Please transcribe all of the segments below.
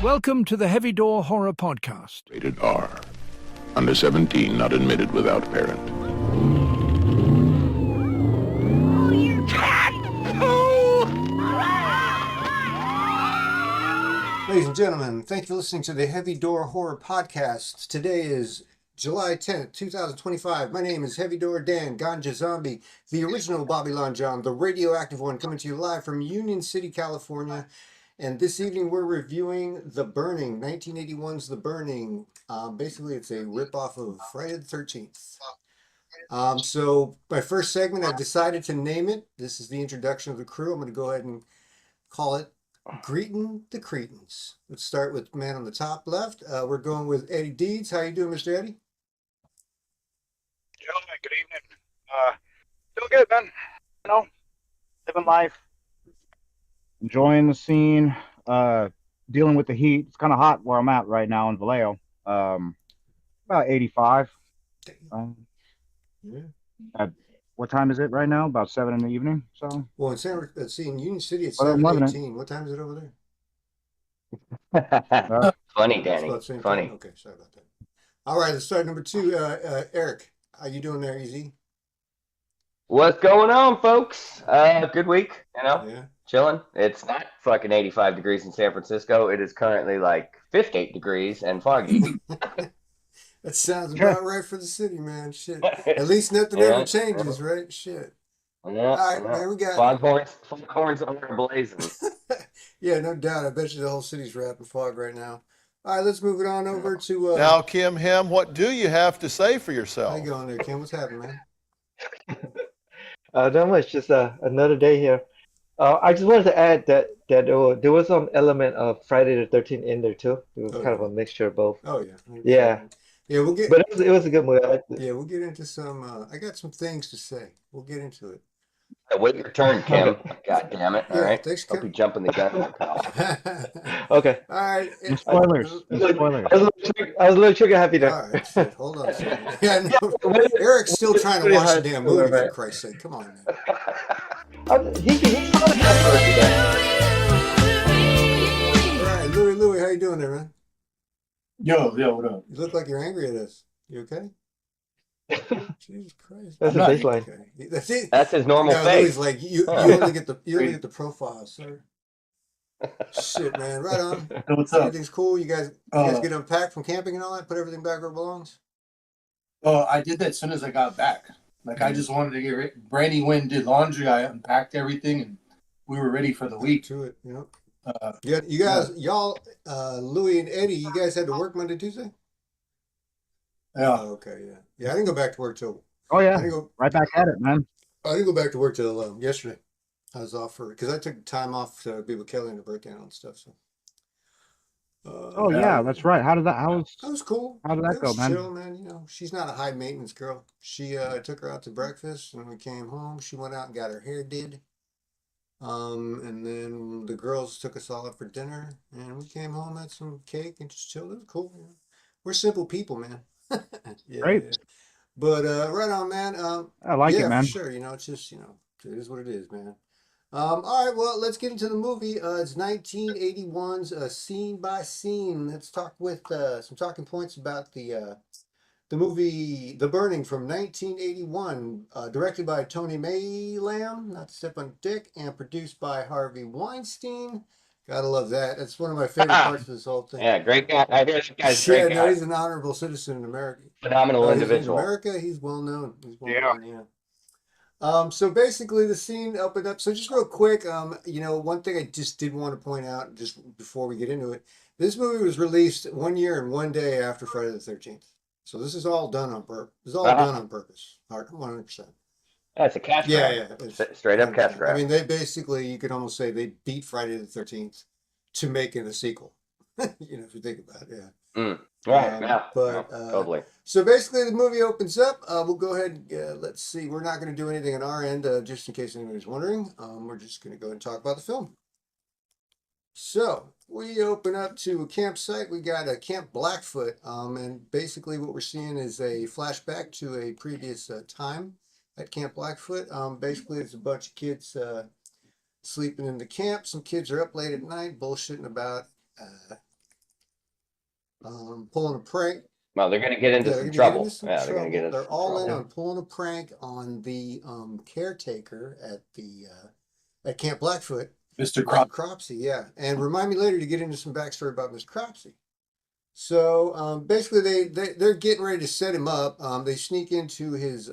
Welcome to the Heavy Door Horror Podcast. Rated R. Under 17, not admitted without parent. Ladies and gentlemen, thank you for listening to the Heavy Door Horror Podcast. Today is July 10th, 2025. My name is Heavy Door Dan, Ganja Zombie, the original Bobby Lon John, the radioactive one, coming to you live from Union City, California. And this evening we're reviewing The Burning, 1981's The Burning. Basically, it's a ripoff of Friday the 13th. So my first segment, I've decided to name it. This is the introduction of the crew. I'm going to go ahead and call it Greeting the Cretans. Let's start with the man on the top left. We're going with Eddie Deeds. How you doing, Mr. Eddie? Gentlemen, good evening. Doing good, man. You know, living life. Enjoying the scene, dealing with the heat. It's kind of hot where I'm at right now in Vallejo. About 85. What time is it right now? About 7 in the evening. So. Well, in Union City, it's 7:18. What time is it over there? Funny, Danny. Funny. Okay, sorry about that. All right, let's start number 2. Eric, how you doing there, Easy? What's going on, folks? Good week, you know? Yeah. Chilling. It's not fucking 85 degrees in San Francisco. It is currently like 58 degrees and foggy. That sounds about right for the city, man. Shit. At least nothing ever changes, right? Shit. Yeah, all right, man, we got foghorns are blazing. Yeah, no doubt. I bet you the whole city's wrapped in fog right now. All right, let's move it on over to now, Kim Hem, what do you have to say for yourself? How you going there, Kim? What's happening, man? Not much, just another day here. I just wanted to add that there was some element of Friday the 13th in there too. It was kind of a mixture of both. Oh yeah. Yeah. Yeah, we'll get. But it was a good movie. I liked it. Yeah, we'll get into some. I got some things to say. We'll get into it. Wait your turn, Kim. God damn it! All right. Thanks, Kim. I'll be jumping the gun. Okay. All right. Spoilers. Spoilers. I was a little trigger happy there. All right. Shit. Hold on a second. Yeah, no, Eric's still trying to watch the damn movie, for Christ's sake. Come on, man. He saw the All right, Louie, how you doing there, man? Yo, what up? You look like you're angry at us. You okay? Jesus Christ. That's his baseline. Okay. That's it. That's his normal face. Louie's like you only get the profile, sir. Shit, man. Right on. What's up? Everything's cool. You guys get unpacked from camping and all that? Put everything back where it belongs? Oh, I did that as soon as I got back. Like, I just wanted to get ready. Brandy went and did laundry. I unpacked everything, and we were ready for the week. To it, you know. You guys, Louie and Eddie, you guys had to work Monday, Tuesday? Yeah. Oh, okay, yeah. Yeah, I didn't go back to work till... Oh, yeah. Right back at it, man. I didn't go back to work till yesterday. I was off because I took time off to be with Kelly and her birthday and all that stuff, so... yeah, that's right. That was cool. How did that go, man? Chill, man. You know, she's not a high maintenance girl. She took her out to breakfast, and we came home. She went out and got her hair did. And then the girls took us all out for dinner, and we came home, had some cake, and just chilled. It was cool. You know? We're simple people, man. Yeah, great. Yeah. But right on, man. I like it, man. For sure. You know, it's just, you know, it is what it is, man. All right, well, let's get into the movie. It's 1981's Scene by Scene. Let's talk with some talking points about the movie The Burning from 1981, directed by Tony Maylam, not to step on dick, and produced by Harvey Weinstein. Gotta love that. That's one of my favorite parts of this whole thing. Yeah, great guy. I hear that guy's great guy. No, he's an honorable citizen in America. Phenomenal individual. In America, he's well known. So basically the scene opened up. So just real quick, you know, one thing I just did want to point out just before we get into it, this movie was released 1 year and 1 day after Friday the 13th. So this is all done on purpose. This is all done on purpose. 100%. That's a cash grab. Yeah. Straight up cash grab. I mean, they basically, you could almost say they beat Friday the 13th to make it a sequel. You know, if you think about it, yeah. Right, yeah. But totally. So basically, the movie opens up. We'll go ahead and let's see. We're not going to do anything on our end, just in case anybody's wondering. We're just going to go and talk about the film. So we open up to a campsite. We got a Camp Blackfoot, and basically what we're seeing is a flashback to a previous time at Camp Blackfoot. Basically, it's a bunch of kids sleeping in the camp. Some kids are up late at night bullshitting about pulling a prank. Well, they're gonna get into They're some gonna get trouble. into some Yeah, they're gonna get trouble. into They're some all in trouble. on pulling a prank on the caretaker at Camp Blackfoot, Mr. Mr. Crop. Cropsey. Yeah, and remind me later to get into some backstory about Mr. Cropsey. So basically, they're getting ready to set him up. They sneak into his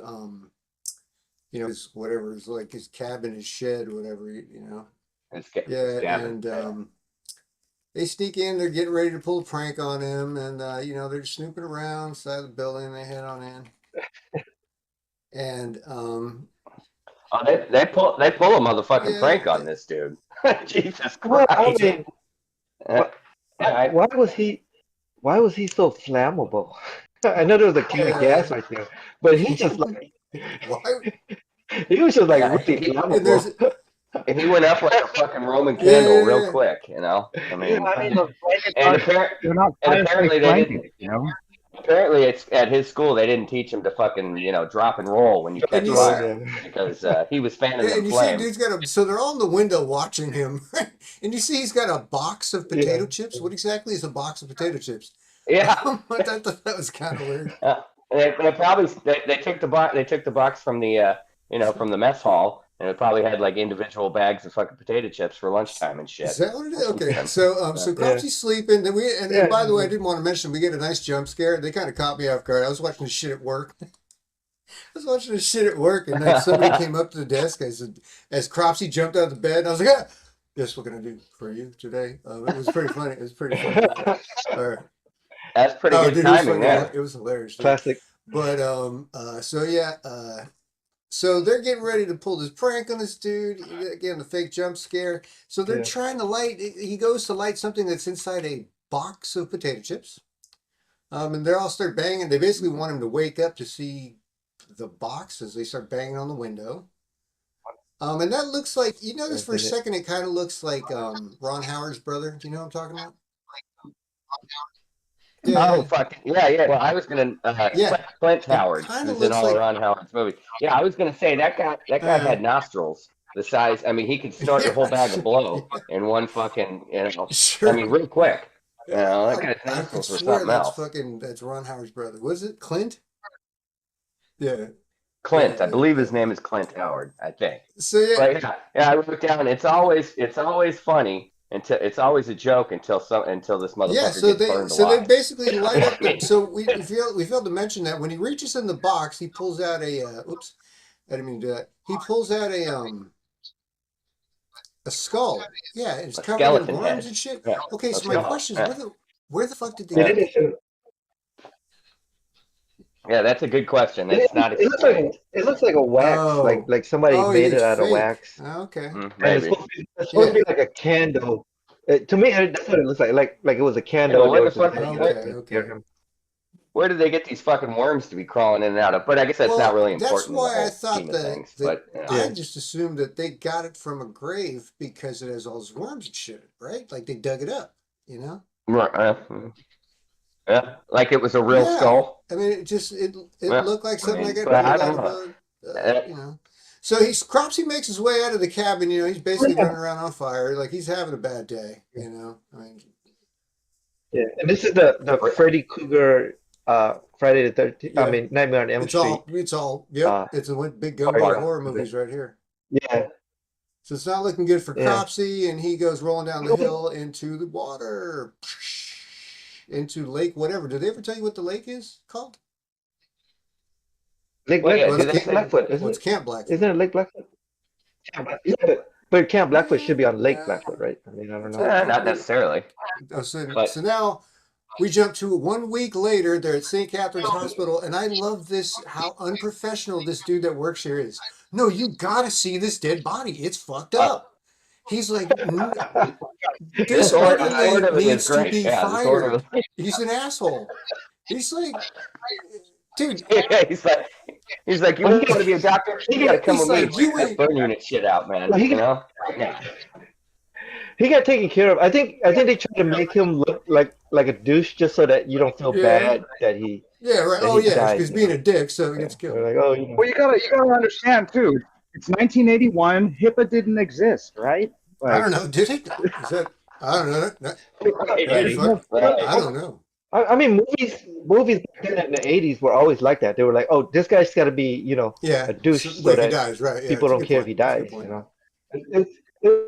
his whatever is like his cabin, his shed, whatever Yeah, Scabbing. and they sneak in. They're getting ready to pull a prank on him, and they're snooping around inside the building. They head on in, and Oh, they pull a motherfucking Yeah. prank on this dude. Jesus Well, Christ. I mean, I- why was he so flammable? I know there was a can of gas right there, but he just like why? he was just like Yeah, really And there's flammable. he went up like a fucking Roman candle Yeah. real quick, I mean, I mean, and, they're not and apparently they flanking, didn't. Apparently, it's at his school. They didn't teach him to fucking drop and roll when you catch you fire Yeah. because he was fanning Yeah, them and you see, flames. dude's got so they're all in the window watching him, and you see he's got a box of potato Yeah. chips. What exactly is a box of potato chips? Yeah, I thought that was kind of weird. they probably they took the box. They took the box from the from the mess hall, and it probably had like individual bags of fucking potato chips for lunchtime and shit. Is that what it is? Okay, so Cropsy's sleeping. Then and by the way, I didn't want to mention we get a nice jump scare. They kind of caught me off guard. I was watching this shit at work. I was watching this shit at work, and then somebody came up to the desk. I said, as Cropsy jumped out of the bed, and I was like, ah, guess what we're gonna do for you today? It was pretty funny. It was pretty funny. All right. That's pretty good Dude, it was timing funny. there. It was hilarious. Dude. Classic. But so they're getting ready to pull this prank on this dude. Again, the fake jump scare. So they're Yeah. trying to light. He goes to light something that's inside a box of potato chips. And they all start banging. They basically want him to wake up to see the box as they start banging on the window. And that looks like this for a second. It kind of looks like Ron Howard's brother. Do you know what I'm talking about? Yeah. Oh fuck yeah. Well, I was gonna Clint Howard, kinda who's in looks all like- of Ron Howard's movies. Yeah, I was gonna say that guy had nostrils the size. I mean, he could snort your whole bag of blow in one fucking. Sure. I mean, real quick. That guy's I could nostrils were swear something else. that's Ron Howard's brother. Was it Clint? Yeah. Clint, Yeah, I believe his name is Clint Howard. I think. So yeah, But yeah, I wrote down. It's always funny until it's always a joke until this motherfucker yeah. gets burned So they alive. basically light up. So we failed to mention that when he reaches in the box, he pulls out a. Oops, I didn't mean to do that. He pulls out a skull. Yeah, it's A covered in skeleton worms head. and shit. Yeah, Okay, a so my skull, question yeah. is, where the fuck did they They get didn't show- Yeah, that's a good question. It's not It looks like explained. it looks like a wax, Oh. like somebody Oh, made it's it out of fake. wax. Okay. Mm, And maybe. it's supposed to be like a candle. To me, that's what it looks like it was a candle. Yeah, well, they where were the fuck just did lighting they up get to it? scare Okay. him. Where did they get these fucking worms to be crawling in and out of? But I guess that's not really important. That's in the why whole I thought scheme of that, things. But I just assumed that they got it from a grave because it has all those worms and shit, right? Like they dug it up, you know? yeah, like it was a real Yeah. skull. I mean, it Yeah, looked like something I mean, I got but I pulled don't out of you know. So Cropsy makes his way out of the cabin, he's basically running around on fire, like he's having a bad day, I mean, Yeah, and this is the Freddy Krueger Friday the 13th. Yeah. I mean Nightmare on Elm Street. It's a big gun yeah. horror movies right here. Yeah, So it's not looking good for Yeah. Cropsy, and he goes rolling down the hill into the water, into Lake whatever. Did they ever tell you what the lake is called? Lake Well, yeah, Blackfoot. do they It's say- Blackfoot, Well, isn't it's it? Camp Blackfoot. Isn't it Lake Blackfoot? But Camp Blackfoot should be on Lake Blackfoot, right? I mean, I don't know. Not necessarily. So now we jump to 1 week later. They're at St. Catherine's Hospital, and I love how unprofessional this dude that works here is. No, you gotta see this dead body. It's fucked up. He's like, this Sort orderly of is needs to great. be Yeah, the sort fired. of- He's an asshole. He's like, dude. Yeah, he's like, you want to be a doctor? You gotta come He's with me. like, you That's ain't- burn unit shit out, man. Well, he- You know? Yeah. He got taken care of. I think they tried to make him look like a douche just so that you don't feel Yeah. bad that he. Yeah, right. that Oh, he yeah, died, because you being know. a dick, so he gets killed. They're like, oh, Well, you gotta understand too. It's 1981. HIPAA didn't exist, right? I don't know. Did it? Is that? I don't know. I don't know. I mean, movies back then in the 80s were always like that. They were like, oh, this guy's got to be, Yeah, a douche so like he that dies, right? Yeah, people it's a don't good care if point. he That's a good dies, point.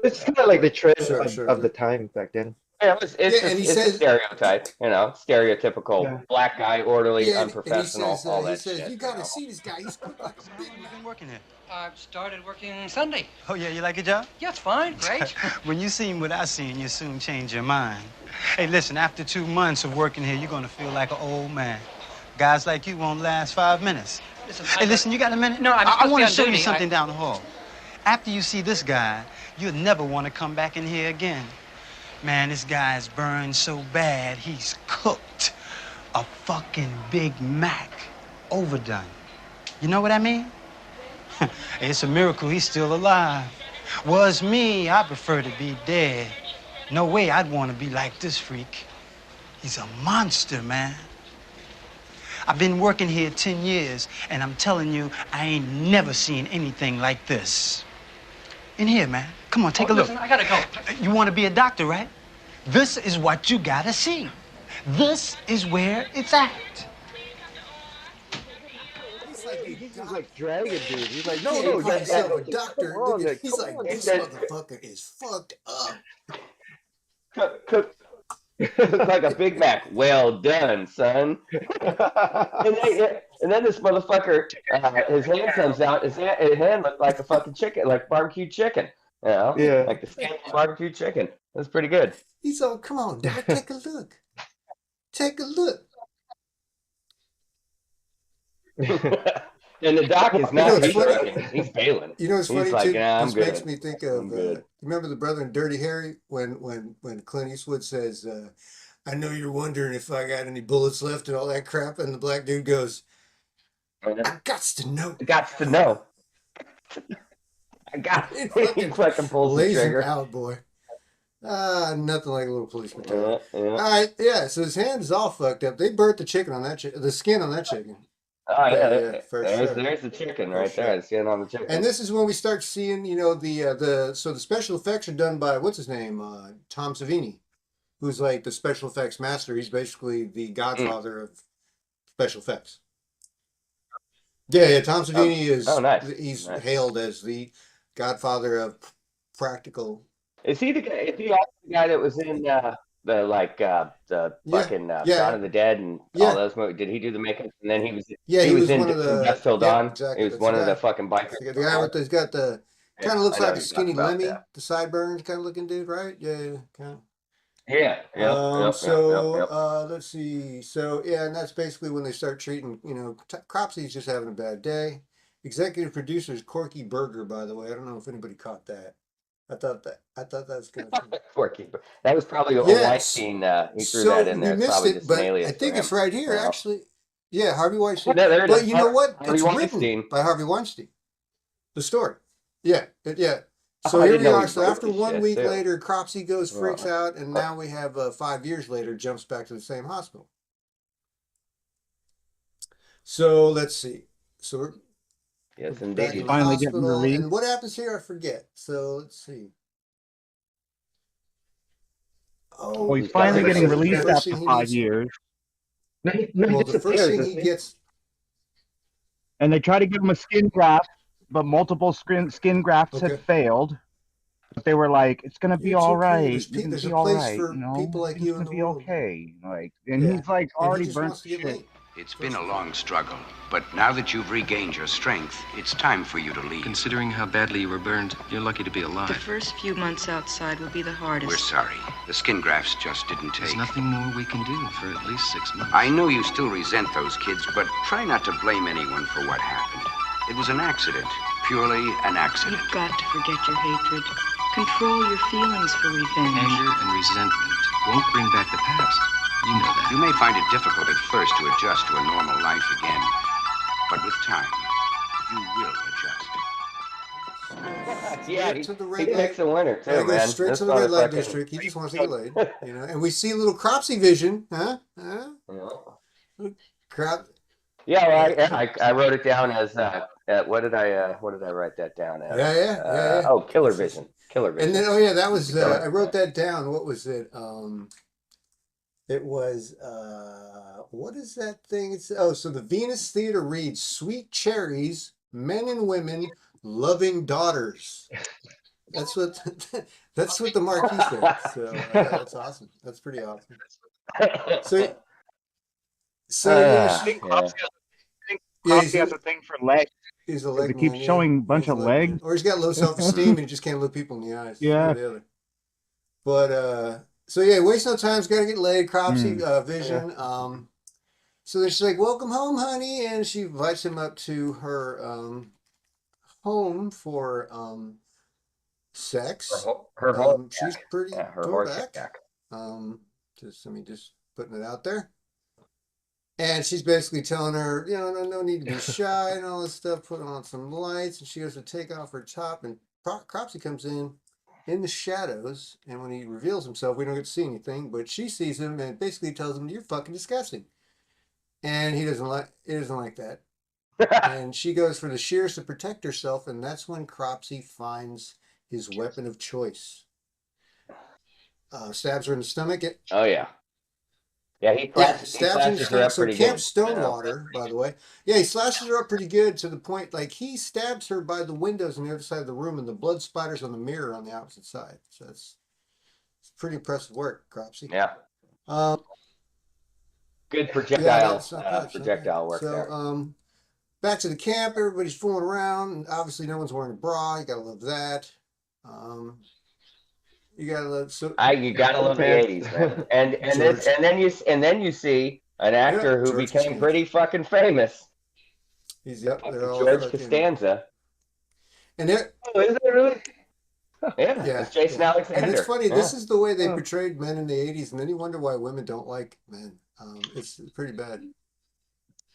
It's kind of like the trend Sure, of, sure, of the sure. time back then. Yeah, Yeah, and he it's a says, stereotype, stereotypical Yeah. black guy, orderly, yeah, and unprofessional, all he that says, shit. you got to see this guy. He's cooked like a Big How long Mac. have you been working here? I started working Sunday. Oh, yeah, you like your job? Yeah, it's fine. Great. When you seen what I seen, you soon change your mind. Hey, listen, after 2 months of working here, you're gonna feel like an old man. Guys like you won't last 5 minutes. Listen, Hey, listen, you got a minute? No, I'm supposed I to be want on to show you duty. something down the hall. After you see this guy, you'll never want to come back in here again. Man, this guy's burned so bad, he's cooked. A fucking Big Mac. Overdone. You know what I mean? It's a miracle he's still alive. Was me, I prefer to be dead. No way I'd want to be like this freak. He's a monster, man. I've been working here 10 years, and I'm telling you, I ain't never seen anything like this. In here, man. Come on, take a look. Listen, I gotta go. You want to be a doctor, right? This is what you gotta see. This is where it's at. He's just like dragging dude. He's like, no, Can't no, call himself a come doctor. on, Look at, he's come like, on. this motherfucker is fucked up. Cook like a Big Mac. Well done, son. And then this motherfucker, his hand comes out. His hand looked like a fucking chicken, like barbecue chicken. Yeah. Like the skin of barbecue chicken. That's pretty good. He's all, come on, Dad, take a look. Take a look. And the doc is You know, not. it's He's funny. working. He's bailing. You know what's He's funny like, too? "Nah, I'm This good. makes me think of. I'm good." You remember the brother in Dirty Harry when Clint Eastwood says, "I know you're wondering if I got any bullets left and all that crap," and the black dude goes, "I gots to know." Got to know. I got. He He fucking pulls the lays him trigger. out, boy. Nothing like a little police brutality. Yeah. All right, yeah. So his hand is all fucked up. They burnt the chicken on that the skin on that chicken. Oh yeah, Yeah, for sure. there's the chicken For right sure. there. The skin on the chicken. And this is when we start seeing, the special effects are done by what's his name, Tom Savini, who's like the special effects master. He's basically the godfather of special effects. Yeah, Tom Savini is. nice. He's Nice. hailed as the godfather of practical. Is he the guy? Is he also the guy that was in the fucking yeah. Dawn of the Dead and Yeah. all those movies? Did he do the makeup? And then he was Yeah, he was in one of the Dusk Till yeah, Dawn. exactly, He was that's one the of the guy. fucking bikers. The guy with he's got the kind of looks I know like a you're skinny talking about Lemmy, that. the sideburns kind of looking dude, right? Yeah, kind of. Yeah. Yep. Let's see. So yeah, and that's basically when they start treating, Cropsy's just having a bad day. Executive producer is Corky Burger, by the way. I don't know if anybody caught that. I thought that was kind of cool. Poor That was probably a Yes. Weinstein. He threw So that in there. you It's missed probably it, just but an alias I for think him. it's right here, Yeah. actually. Yeah, Harvey Weinstein. No, there it But is. you know what? Harvey It's Weinstein. written by Harvey Weinstein. The story. Yeah, yeah. Oh, So I here didn't we know are. he So wrote after this 1 shit, week too. later, Cropsy goes, freaks Oh. out, and now we have 5 years later, jumps back to the same hospital. So let's see. So we're Yes, back in indeed. the Finally getting hospital, released. and what happens here? I forget. So let's see. Oh, Well, he's finally First getting thing- released first after thing he 5 needs- years. Well, the first thing he gets. And they try to give him a skin graft, but multiple skin grafts Okay. had failed. But they were like, "It's gonna be You're too all cool. right. There's You're gonna there's be a all place right. for You know, people like it's you in gonna the be world. okay." Like, and Yeah. he's like And he already just burnt wants to to get shit. laid. It's been a long struggle, but now that you've regained your strength, it's time for you to leave. Considering how badly you were burned, you're lucky to be The alive. first few months outside will be the hardest. We're sorry. The skin grafts just didn't There's take. nothing more we can do for at least 6 months. I know you still resent those kids, but try not to blame anyone for what happened. It was an accident, purely an accident. You've got to forget your hatred. Control your feelings for revenge. Anger and resentment won't bring back the past. You know that. You may find it difficult at first to adjust to a normal life again, but with time, you will adjust. Yeah, Straight to the he red picks light. a winner Yeah, too, he goes man. straight This to the red light motherfucking- district. He just wants to get laid, And we see a little Cropsy vision, huh? Yeah. Crop. Yeah, well, I wrote it down as what did I write that down as? Yeah. Oh, Killer Vision. Killer Vision. And then, that was I wrote that down. What was it? It was what is that thing? It's so the Venus Theater reads Sweet Cherries, Men and Women, Loving Daughters. That's what that's what the marquee said. So yeah, that's awesome. That's pretty awesome. So yeah, I think Cropsy has a thing for legs. He's a leg It man. keeps showing a bunch of legs. Or he's got low self-esteem and he just can't look people in the eyes. Yeah. One or the other. But so yeah, waste no time's got to get laid. Cropsy vision. Yeah. So then she's like, "Welcome home, honey," and she invites him up to her home for sex. Her home. She's pretty Horseback. just putting it out there. And she's basically telling her, no need to be shy and all this stuff. Put on some lights, and she goes to take off her top, and Cropsy comes in the shadows. And when he reveals himself, we don't get to see anything, but she sees him and basically tells him, "You're fucking disgusting." And he doesn't like that. And she goes for the shears to protect herself, and that's when Cropsy finds his weapon of choice. Stabs her in the stomach. Oh yeah. Yeah, he slashes her up pretty Camp good. Stonewater, by the way. Yeah, he slashes her up pretty good to the point, like, he stabs her by the windows on the other side of the room, and the blood splatters on the mirror on the opposite side. So it's pretty impressive work, Cropsy. Yeah. Good projectile work there. So, back to the camp, everybody's fooling around, and obviously no one's wearing a bra. You gotta love that. You gotta love you gotta love the '80s, man. And then you see an actor who became pretty fucking famous. They're all George Costanza. And they're is that really? Yeah, it's Jason Alexander. And it's funny, this is the way they portrayed men in the '80s, and then you wonder why women don't like men. It's pretty bad.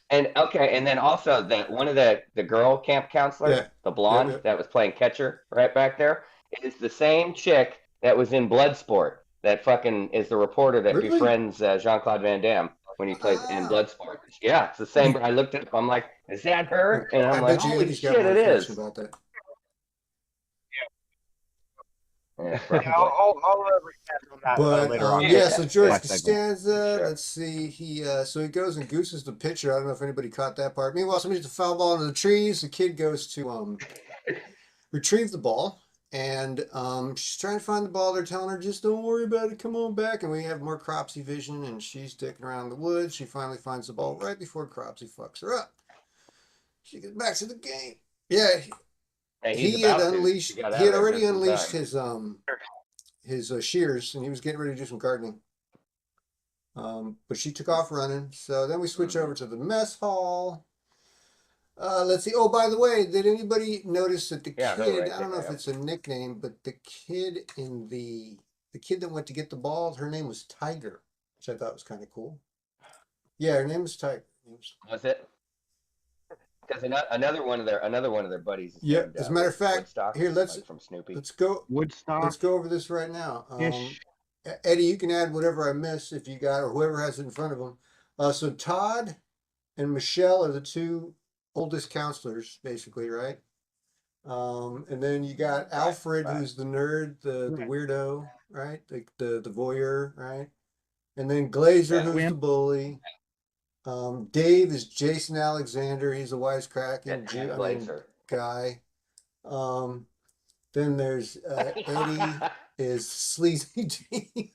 And then also one of the girl camp counselors, the blonde that was playing catcher right back there, is the same chick that was in Bloodsport. That fucking is the reporter that befriends Jean-Claude Van Damme when he plays in Bloodsport. Yeah, it's the same. I looked it up. I'm like, is that her? And I'm like, holy shit, it is. About that. Yeah, I'll recap on that later on. Yeah, so George Costanza, let's see, he goes and gooses the pitcher. I don't know if anybody caught that part. Meanwhile, somebody hits a foul ball into the trees. The kid goes to retrieve the ball, and she's trying to find the ball. They're telling her, just don't worry about it, come on back. And we have more Cropsy vision, and she's dicking around the woods. She finally finds the ball right before Cropsy fucks her up. She gets back to the game. Yeah. He had already unleashed his shears, and he was getting ready to do some gardening. But she took off running. So then we switch over to the mess hall. Let's see. Oh, by the way, did anybody notice that the kid? I don't know if it's a nickname, but the kid that went to get the ball, her name was Tiger, which I thought was kind of cool. Yeah, her name was Tiger. Was it? Because another one of their buddies. Yeah, as a matter of fact, Woodstock, here from Snoopy. Let's go over this right now. Eddie, you can add whatever I miss if you got, or whoever has it in front of them. So Todd and Michelle are the two oldest counselors, basically, right? And then you got Alfred, who's the nerd, the weirdo, right? The voyeur, right? And then Glazer, who's the bully. Dave is Jason Alexander. He's a wisecracking guy. Then there's Eddie is Sleazy Gene.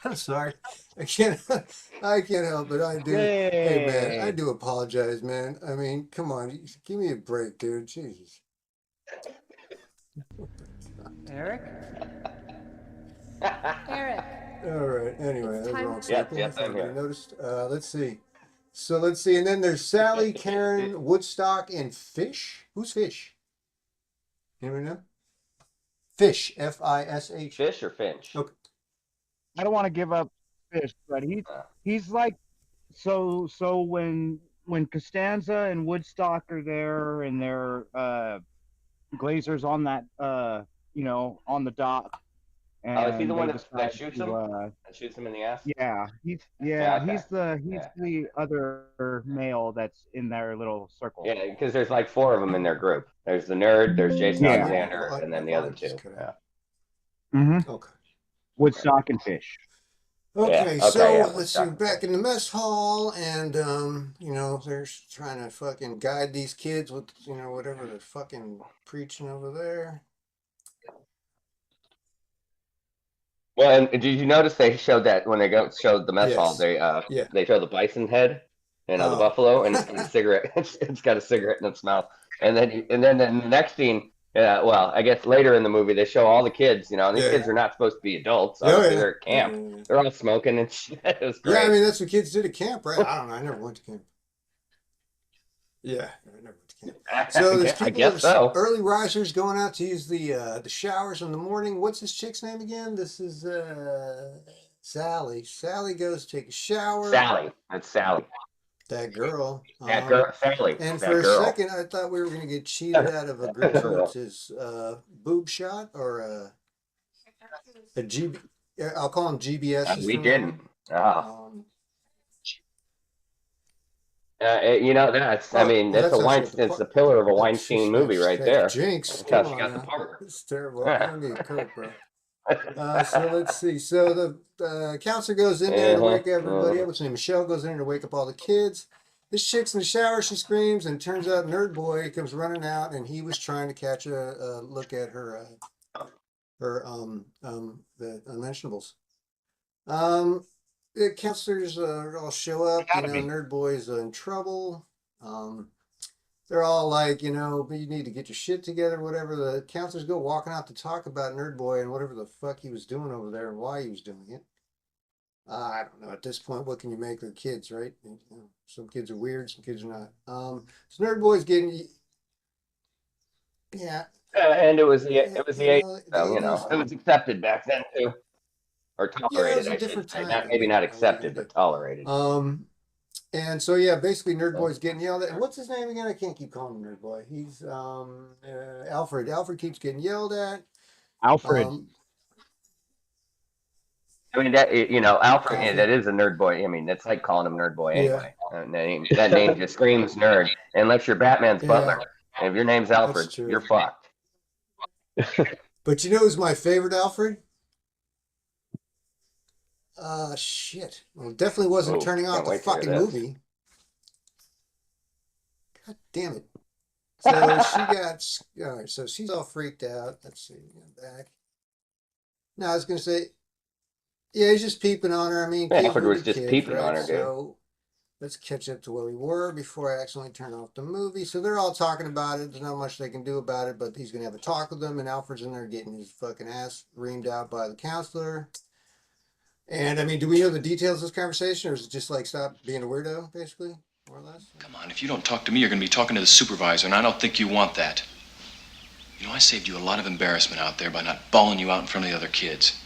I'm sorry. I can't help it. I do. Hey man, I do apologize, man. I mean, come on, give me a break, dude. Jesus. Eric? All right. Anyway, that was the wrong circle. I'm here. Noticed. Let's see. And then there's Sally, Karen, Woodstock, and Fish. Who's Fish? Anybody know? Fish. F-I-S-H. Fish or Finch? Okay. I don't want to give up Fish, but he's like so when Costanza and Woodstock are there and they're Glazer's on that on the dock. And is he the one that shoots him? That shoots him in the ass? Yeah, he's the other male that's in their little circle. Yeah, because there's like 4 of them in their group. There's the nerd, there's Jason Alexander, and then the other 2. Yeah. Mm-hmm. Okay. Woodstock and Fish. Okay, Yeah, so yeah, let's see, back in the mess hall, and you know, they're trying to fucking guide these kids with, you know, whatever they're fucking preaching over there. Well, and did you notice they showed that when they showed the mess hall, Yes. Yeah. they show the bison head, you know, the Oh. buffalo, and it's got a cigarette. It's got a cigarette in its mouth, and then in the next scene, well, I guess later in the movie they show all the kids, you know, and these Yeah. kids are not supposed to be adults. Oh, Obviously, yeah. they're at camp. Yeah. They're all smoking and shit. It was Yeah, great. I mean that's what kids did at camp, right? I don't know. I never went to camp. Yeah, I never went to camp. So there's I people guess that are so. early risers going out to use the showers in the morning. What's this chick's name again? This is Sally. Sally goes to take a shower. Sally, that's Sally. That girl. That girl, Sally. And that for girl. a second, I thought we were going to get cheated out of a Gertrude's boob shot or a GB. I'll call them GBS. We didn't. You know, that's, I mean, that's a Weinstein, it's the pillar of a Weinstein movie right there. Jinx. That's how she got the part. It's terrible. I don't need a Coke, bro. So let's see. So the counselor goes in there to wake everybody up. What's her name? Michelle goes in there to wake up all the kids. This chick's in the shower. She screams, and it turns out Nerd Boy comes running out, and he was trying to catch a look at her the unmentionables. The counselors all show up. You know, Nerd Boy's in trouble. They're all like, you know, you need to get your shit together, whatever. The counselors go walking out to talk about Nerd Boy and whatever the fuck he was doing over there and why he was doing it. I don't know. At this point, what can you make of kids, right? You know, some kids are weird, some kids are not. So Nerd Boy's getting, yeah. And it was the 80s, so, you know, it was accepted back then too. Or tolerated, yeah, I should say. Maybe not accepted, but tolerated. And so yeah, basically Nerd Boy's getting yelled at. And what's his name again? I can't keep calling him Nerd Boy. He's Alfred. Alfred keeps getting yelled at. Alfred. I mean, that, you know, Alfred, that is a nerd boy. I mean, that's like calling him Nerd Boy anyway. That name just screams nerd. Unless you're Batman's butler. And if your name's Alfred, you're fucked. But you know who's my favorite Alfred? Shit. Well, it definitely wasn't turning off the fucking movie. God damn it. So she got, all right, so she's all freaked out. Let's see, back. No, I was going to say, yeah, he's just peeping on her. I mean, Alfred was just peeping on her, dude. So let's catch up to where we were before I accidentally turn off the movie. So they're all talking about it. There's not much they can do about it, but he's going to have a talk with them, and Alfred's in there getting his fucking ass reamed out by the counselor. And, I mean, do we know the details of this conversation, or is it just like stop being a weirdo, basically, more or less? Come on, if you don't talk to me, you're going to be talking to the supervisor, and I don't think you want that. You know, I saved you a lot of embarrassment out there by not bawling you out in front of the other kids.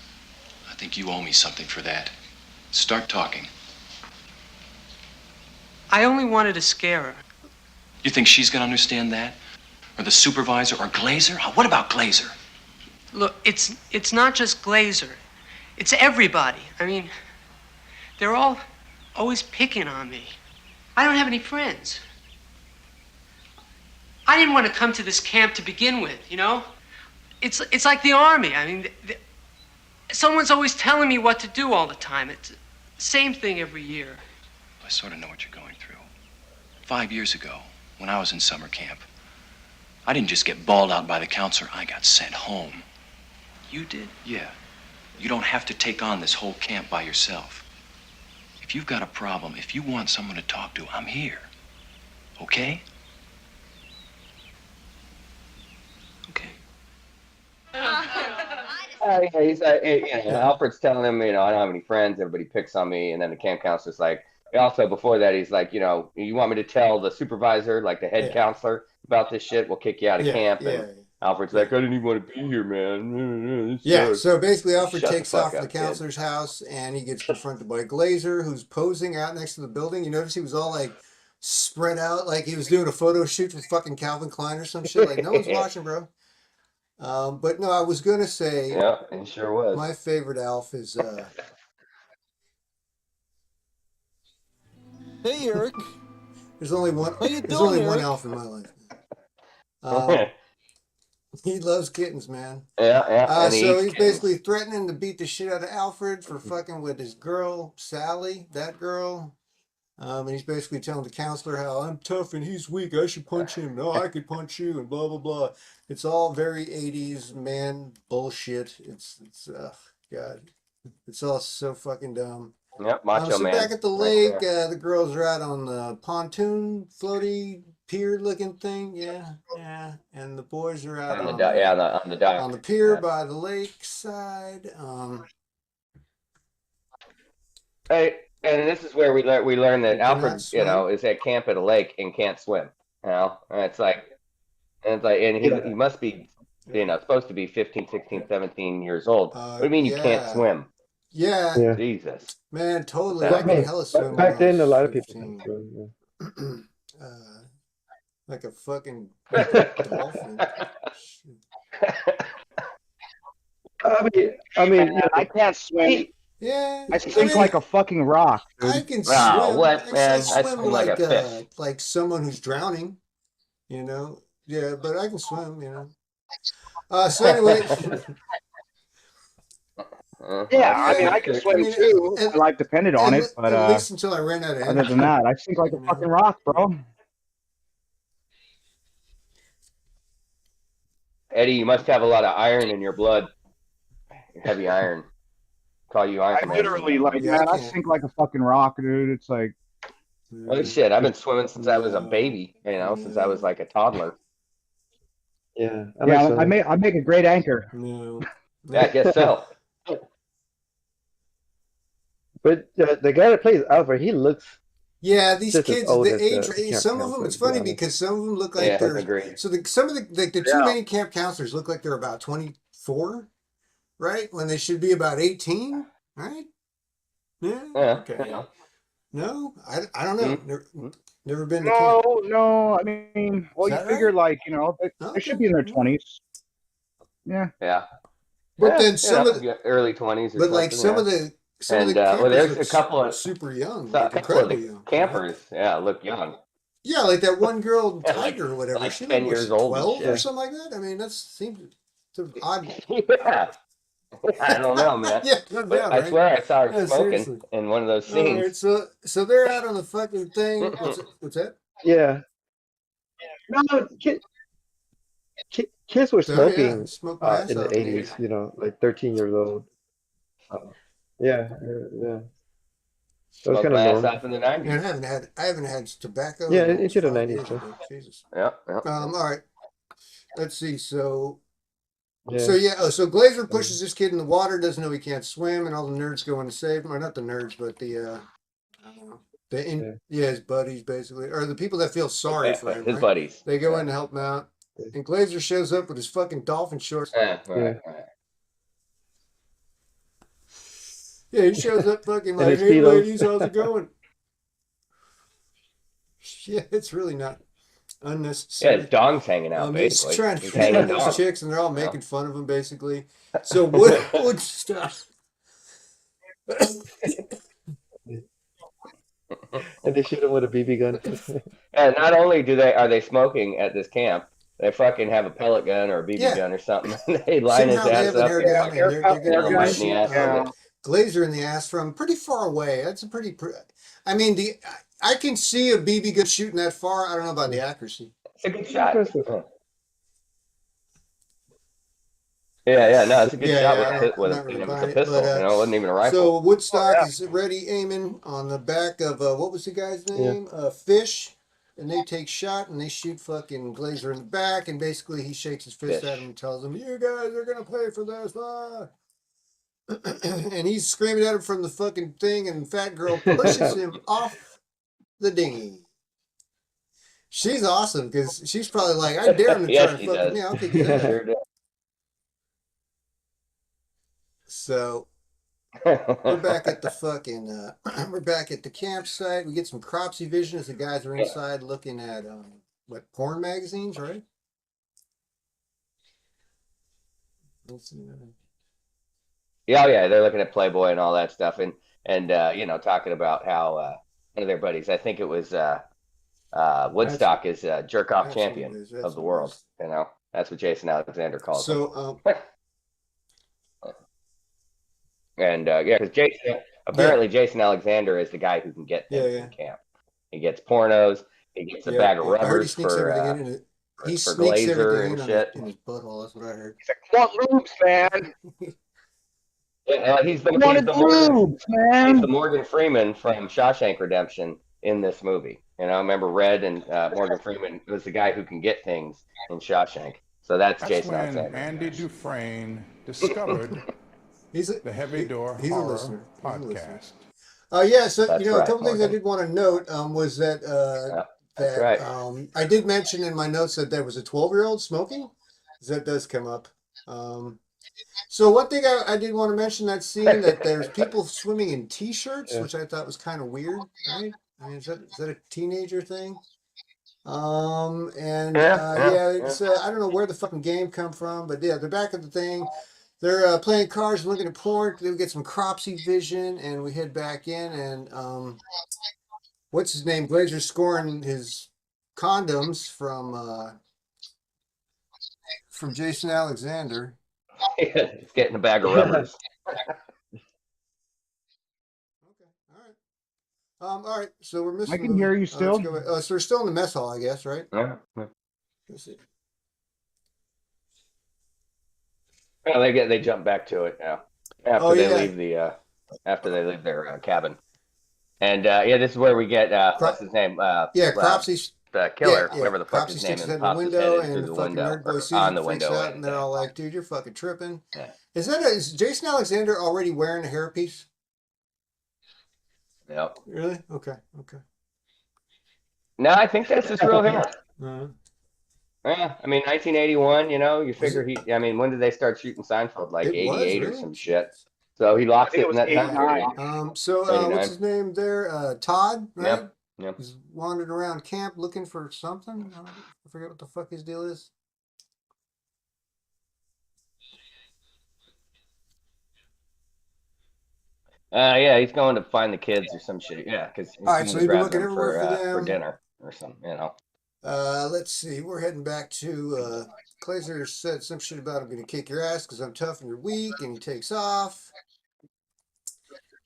I think you owe me something for that. Start talking. I only wanted to scare her. You think she's going to understand that? Or the supervisor, or Glazer? What about Glazer? Look, it's not just Glazer. It's everybody. I mean, they're all always picking on me. I don't have any friends. I didn't want to come to this camp to begin with, you know? It's like the army. I mean, someone's always telling me what to do all the time. It's the same thing every year. I sort of know what you're going through. 5 years ago, when I was in summer camp, I didn't just get bawled out by the counselor, I got sent home. You did? Yeah. You don't have to take on this whole camp by yourself. If you've got a problem, if you want someone to talk to, I'm here. Okay? Okay. Yeah, he's Alfred's telling him, you know, I don't have any friends. Everybody picks on me. And then the camp counselor's like, also before that, he's like, you know, you want me to tell the supervisor, like the head counselor, about this shit? We'll kick you out of camp. And Alfred's like, I didn't even want to be here, man. So basically Alfred takes off to the counselor's house, and he gets confronted by Glazer, who's posing out next to the building. You notice he was all like spread out, like he was doing a photo shoot with fucking Calvin Klein or some shit. Like, no one's watching, bro. But no, I was going to say, yeah, it sure was. My favorite Alf is, hey, Eric. There's only one. How you There's doing, only one Eric? Alf in my life. He loves kittens, man. Yeah, yeah. And he So eats he's kittens. basically threatening to beat the shit out of Alfred for fucking with his girl, Sally, that girl. And he's basically telling the counselor how I'm tough and he's weak. I should punch him. No, I could punch you, and blah blah blah. It's all very 80s man bullshit. It's God. It's all so fucking dumb. Yep, Macho So Man. back at the right lake, there. the girls are out on the pontoon floaty pier looking thing. Yeah, yeah. And the boys are out on the on dock. the Yeah, on the dock. on the pier Yeah. by the lakeside. Hey, and this is where we learn that They cannot Alfred, you know, swim. is at camp at a lake and can't swim. You know, and it's like, and he must be, you know, supposed to be 15, 16, 17 years old. What do you mean you can't Yeah. swim? Yeah, Yeah. Jesus. man, totally. Well, I I can mean, hella swim when Back I then, a was lot of people 15. can swim. Yeah. Like a fucking dolphin. I mean, Man, I can't swim. Yeah, I sink like a fucking rock, dude. I can Wow, swim. what, I man? I swim swim like a fish. like someone who's drowning, you know. Yeah, but I can swim, you know. So anyway, Yeah, I mean, I can swim too. My life depended on it, but at least until I ran out of other energy. than that, I sink like a fucking rock, bro. Eddie, you must have a lot of iron in your blood. Heavy iron. Call you Iron I Man. literally, like, man, I sink like a fucking rock, dude. It's like, Oh shit! I've been swimming since I was a baby. You know, since I was like a toddler. Yeah, I make a great anchor. No. Yeah, I guess so. But the guy that plays Alfred, he looks Yeah, these just as kids, old the as age, camp some of them, counselor, it's to be funny honest. because some of them look like Yeah, they're, agreed. so some of the two Yeah. main camp counselors look like they're about 24, right? When they should be about 18, right? Yeah, Yeah. okay. You know. No, I don't know. Never been to No, camp. no. I mean, well, Is you that figure right? like, you know, they should be in their 20s. Yeah. Yeah. But Yeah, then you some know, of the, early 20s or but like something. some of the well, campers there's look a couple of super young, a like couple of incredibly the young. campers. Yeah, look young. Yeah, like that one girl, Yeah, like- Tiger or whatever. like She 10 was years old and 12 or shit. something like that. I mean, that seems odd. Yeah. I don't know, man. Yeah, no But doubt, I right? swear I saw her Yeah, smoking seriously. in one of those All scenes. right, so they're out on the fucking thing. What's that? Yeah. No, kids were Oh, yeah, smoking smoke my ass in off the in the 80s, you know, like 13 years old. Yeah. That was Smoked kind my of ass normal. off in the 90s. Man, I haven't had tobacco. Yeah, in almost into the 5 90s years, too. bro. Jesus. Yeah, yeah. All right. Let's see. So Yeah. so Glazer pushes this kid in the water, doesn't know he can't swim, and all the nerds go in to save him. Or not the nerds, but his buddies basically, or the people that feel sorry Yeah, for him. his right? buddies. They go in to help him out, and Glazer shows up with his fucking dolphin shorts. Yeah, right, Yeah. right. Yeah, he shows up fucking And like, his "Hey, Speedos." ladies, how's it going?" Yeah, it's really not Yeah, unnecessary. his dong's hanging out, He's basically. trying to He's hang hanging with these dong. chicks, and they're all Yeah. making fun of him, basically. So Woodstock. And they shoot him with a BB gun. And not only are they smoking at this camp, they fucking have a pellet gun or a BB Yeah. gun or something. They line his Somehow they ass have an up. air and gun, fucking and they're hit gonna him right in the ass with it. Glazer in the ass from pretty far away. That's a pretty. I mean, I can see a BB gun shooting that far. I don't know about the accuracy. It's a good shot. Impressive. Yeah, no, it's a good shot I'm with not a really buying it, pistol. but, You know, it wasn't even a rifle. So Woodstock is ready aiming on the back of what was the guy's name? Fish. And they take shot and they shoot fucking Glazer in the back, and basically he shakes his fist Fish. at him and tells him, "You guys are gonna pay for this." And he's screaming at him from the fucking thing, and Fat Girl pushes him off the dinghy. She's awesome because she's probably like, "I dare him to Yes, try and she fuck with does. me. I'll kick his ass." Sure did. So we're back at the fucking we're back at the campsite. We get some cropsy vision as the guys are inside looking at what, porn magazines, right? Yeah, they're looking at Playboy and all that stuff, and you know, talking about how one of their buddies, I think it was Woodstock, is jerk off That's what it champion is. That's of the what it world. is. You know, That's what Jason Alexander calls him. So, and yeah, because Jason Alexander is the guy who can get things in camp. He gets pornos. He gets a bag of rubbers I heard he sneaks everything in. He for sneaks Glazer everything and in shit. in his butthole. That's what I heard. He's like, "Want loops, man." He's the Morgan Freeman from Shawshank Redemption in this movie. You know, remember Red and Morgan Freeman was the guy who can get things in Shawshank. So that's Jason when Alexander. Andy Dufresne discovered the Heavy Door Horror podcast. Yeah, so That's you know, a right, couple things I Morgan. did want to note was that That's right. I did mention in my notes that there was a 12-year-old smoking. That does come up. So one thing I did want to mention that scene that there's people swimming in t-shirts, which I thought was kind of weird, right? I mean, is that a teenager thing? It's I don't know where the fucking game come from, but yeah, they're back at the thing. They're playing cards and looking at porn. They get some cropsy vision, and we head back in, and what's his name? Glazer's scoring his condoms from Jason Alexander. He's getting a bag of rubbers. All right, so we're missing. I can hear you still. So we're still in the mess hall, I guess, right? Yeah. Let's see. Well, they jump back to it now after they leave their cabin, and this is where we get what's his name? Cropsy's the killer, yeah. whatever the fuck Cropsy his name sticks is, in the pops his window, head in and through the the fucking window, nerd boy or sees on it, the freaks window, out, and they're all like, "Dude, you're fucking tripping." Yeah. Is Jason Alexander already wearing a hairpiece? Yep. Really? Okay. No, I think that's his real hair. Uh-huh. Yeah, I mean, 1981. You know, you figure I mean, when did they start shooting Seinfeld? Like 88 or some shit. So he lost it in that time period. So what's his name there? Todd, right? Yep. He's wandering around camp looking for something. I forget what the fuck his deal is. He's going to find the kids or some shit. Yeah, because he's All right, going so to he's been grab looking them everywhere for for them. dinner or something. You know. Let's see. We're heading back to Glazer said some shit about I'm going to kick your ass because I'm tough and you're weak, and he takes off.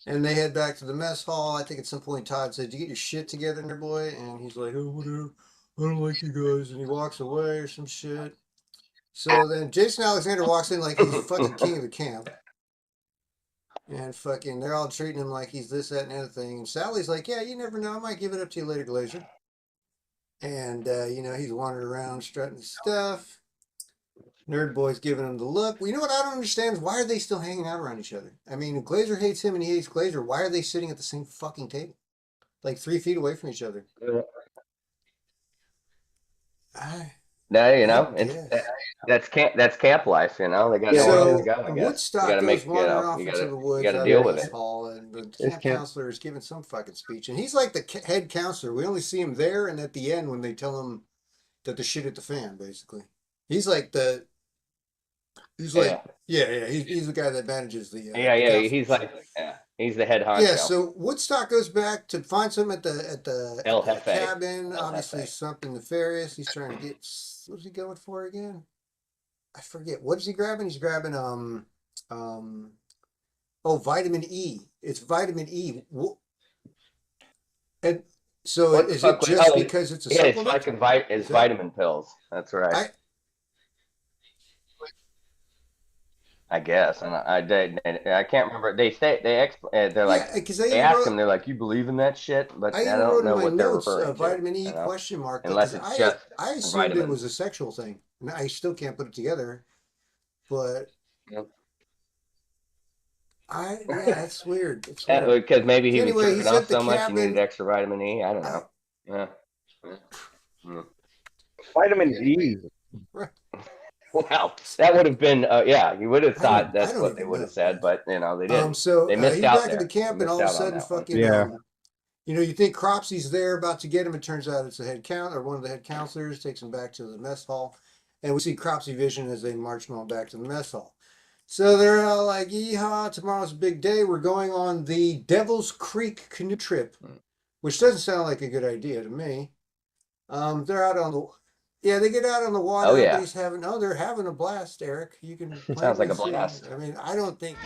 And they head back to the mess hall. I think at some point Todd said, "Did you get your shit together, nerd boy?" And he's like, "Oh, whatever. I don't like you guys." And he walks away or some shit. So then Jason Alexander walks in like he's fucking king of the camp. And fucking, they're all treating him like he's this, that, and the other thing. And Sally's like, "Yeah, you never know. I might give it up to you later, Glazer." And, he's wandering around strutting his stuff. Nerd Boy's giving him the look. Well, you know what I don't understand is why are they still hanging out around each other? I mean, if Glazer hates him and he hates Glazer, why are they sitting at the same fucking table? Like 3 feet away from each other. No, that's camp life. You know, they got nowhere to go. I guess. Woodstock You got to goes wandering off into the woods. You got to deal with it. Hall, and the camp counselor is giving some fucking speech, and he's like the head counselor. We only see him there and at the end when they tell him that the shit hit the fan. Basically, he's like the. He's like, he's the guy that manages the. He's the head honcho. Yeah, so Woodstock goes back to find something at the cabin. Obviously, something nefarious. He's trying to get. What's he going for again? I forget. What is he grabbing? He's grabbing vitamin E. It's vitamin E. And so is it just because it's a supplement? It's vitamin pills. That's right. I guess, and I can't remember. They ask him. They're like, "You believe in that shit?" But I don't know what they're referring to. Vitamin E question mark. Unless it's just I assumed it was a sexual thing, and I still can't put it together. But that's weird. Because maybe he was jerking off so much he needed extra vitamin E. I don't know. Vitamin E. Wow, that would have been you would have thought that's what they would have said, but they didn't. They missed he's out back at the camp, and all of a sudden, fucking you think Cropsy's there about to get him. It turns out it's the head or one of the head counselors takes him back to the mess hall, and we see Cropsy vision as they march him on back to the mess hall. So they're all like, "Yeehaw! Tomorrow's a big day. We're going on the Devil's Creek canoe trip," which doesn't sound like a good idea to me. They're out on the Yeah, they get out on the water. Oh yeah, Everybody's having. Oh, they're having a blast, Eric. You can sounds like plainly a see. blast. I mean, I don't think.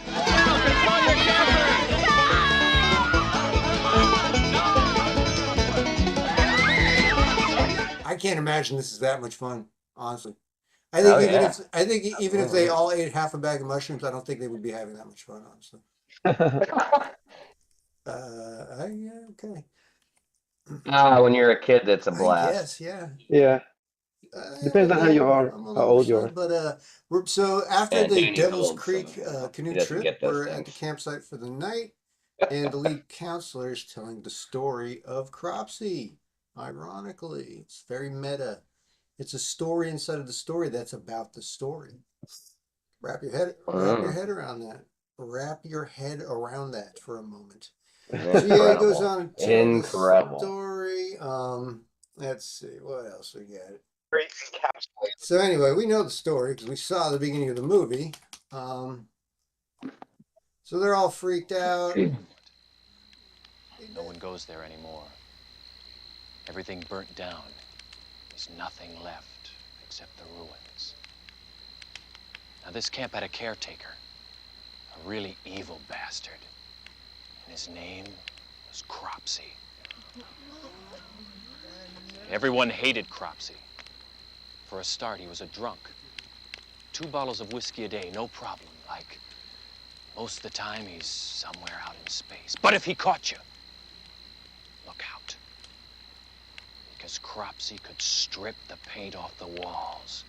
I can't imagine this is that much fun, honestly. Oh yeah. I think even if they all ate half a bag of mushrooms, I don't think they would be having that much fun, honestly. Yeah, okay. When you're a kid, that's a I blast. guess, yeah. Yeah. Depends on how you are, I'm a how little old you are. son, but so after Yeah, the Danny's Devil's old, Creek so canoe he doesn't trip, get those we're at the things. campsite for the night, and the lead counselor is telling the story of Cropsey. Ironically, it's very meta. It's a story inside of the story that's about the story. Wrap your head around that. Wrap your head around that for a moment. So yeah, he goes on and tells the story. Let's see what else we got. So anyway, we know the story because we saw the beginning of the movie. So they're all freaked out. No one goes there anymore. Everything burnt down. There's nothing left except the ruins. Now this camp had a caretaker, a really evil bastard. And his name was Cropsey. Everyone hated Cropsey. For a start, he was a drunk. 2 bottles of whiskey a day, no problem. Like, most of the time, he's somewhere out in space. But if he caught you, look out. Because Cropsey could strip the paint off the walls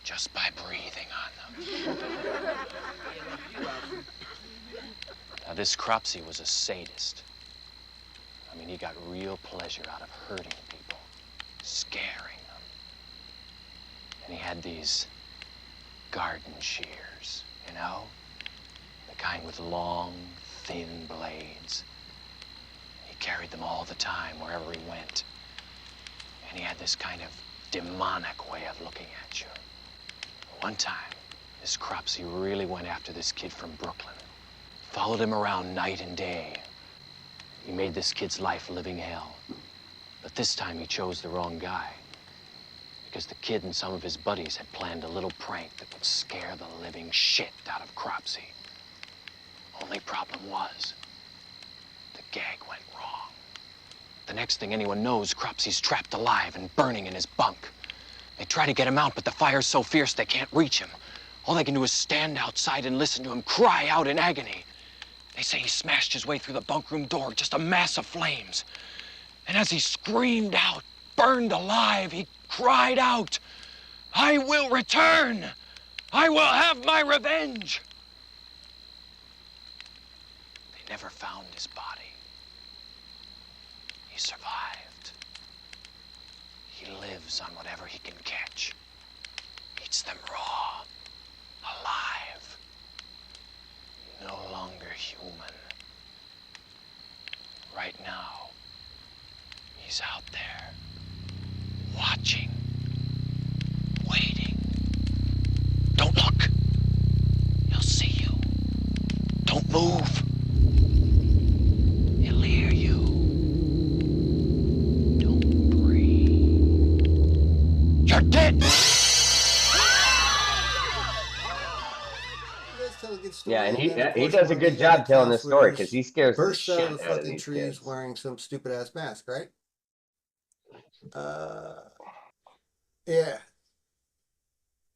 just by breathing on them. Now, this Cropsey was a sadist. I mean, he got real pleasure out of hurting people, scaring them. And he had these garden shears, you know? The kind with long, thin blades. He carried them all the time, wherever he went. And he had this kind of demonic way of looking at you. One time, this Cropsey really went after this kid from Brooklyn. Followed him around night and day. He made this kid's life living hell. But this time he chose the wrong guy. Because the kid and some of his buddies had planned a little prank that would scare the living shit out of Cropsey. Only problem was, the gag went wrong. The next thing anyone knows, Cropsey's trapped alive and burning in his bunk. They try to get him out, but the fire's so fierce they can't reach him. All they can do is stand outside and listen to him cry out in agony. They say he smashed his way through the bunk room door, just a mass of flames. And as he screamed out, burned alive, he cried out, "I will return! I will have my revenge!" They never found his body. He survived. He lives on whatever he can catch. Eats them raw, alive. No longer human. Right now, he's out there, watching, waiting. Don't look. He'll see you. Don't move. He'll hear you. Don't breathe. You're dead! Yeah, and he does a good job telling this story because he scares the Bursts out shit of the out of fucking these trees kids. wearing some stupid ass mask, right? Yeah.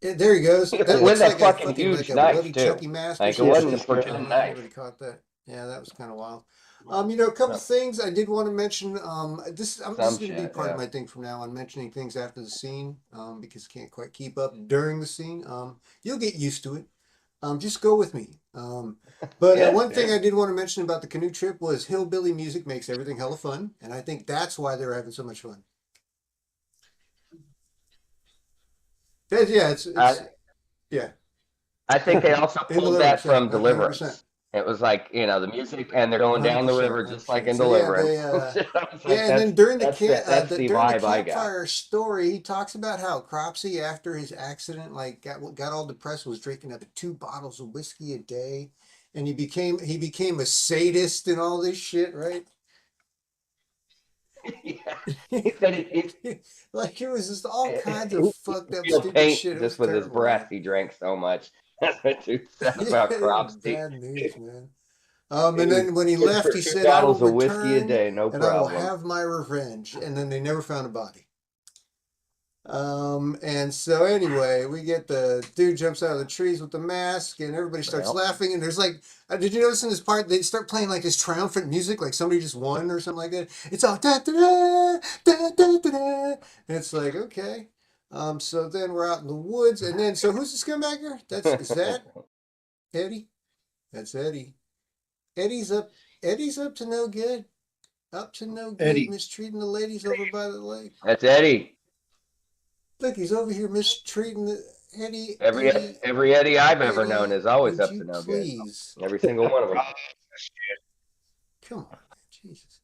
There he goes. That With looks a like fucking a huge like a knife, bloody too. chunky mask. Like, or it wasn't a something. freaking knife. Everybody caught that. Yeah, that was kind of wild. A couple things I did want to mention. This is going to be part of my thing from now on, mentioning things after the scene, because I can't quite keep up during the scene. You'll get used to it. Just go with me. But one thing I did want to mention about the canoe trip was hillbilly music makes everything hella fun, and I think that's why they're having so much fun. Yeah, it's yeah. I think they also pulled that from Deliverance. 100%. It was like, the music, and they're going down the river just like in Deliverance. And then during the vibe I got. campfire story, he talks about how Cropsey, after his accident, like got all depressed, was drinking up to 2 bottles of whiskey a day, and he became a sadist and all this shit, right? He said he like it was just all kinds of fucked up, stupid paint shit. It just was with his terrible, breath. man. He drank so much. That's what dude said Yeah, about it was Cropsy. bad news, man. And then when he left, he Two said, "I will bottles of whiskey a return day, no and I will problem." have my revenge." And then they never found a body. And so anyway, we get the dude jumps out of the trees with the mask, and everybody starts laughing. And there's like, did you notice in this part they start playing like this triumphant music, like somebody just won or something like that? It's all da da da da da da da, and it's like okay. So then we're out in the woods, and then so who's the scumbagger? Is that Eddie? That's Eddie. Eddie's up. Eddie's up to no good. Up to no good, Eddie. mistreating the ladies over by the lake. That's Eddie. Look, he's over here mistreating the Eddie. Every Eddie I've ever known is always would up you to no please? good. Every single one of them. Come on, Jesus.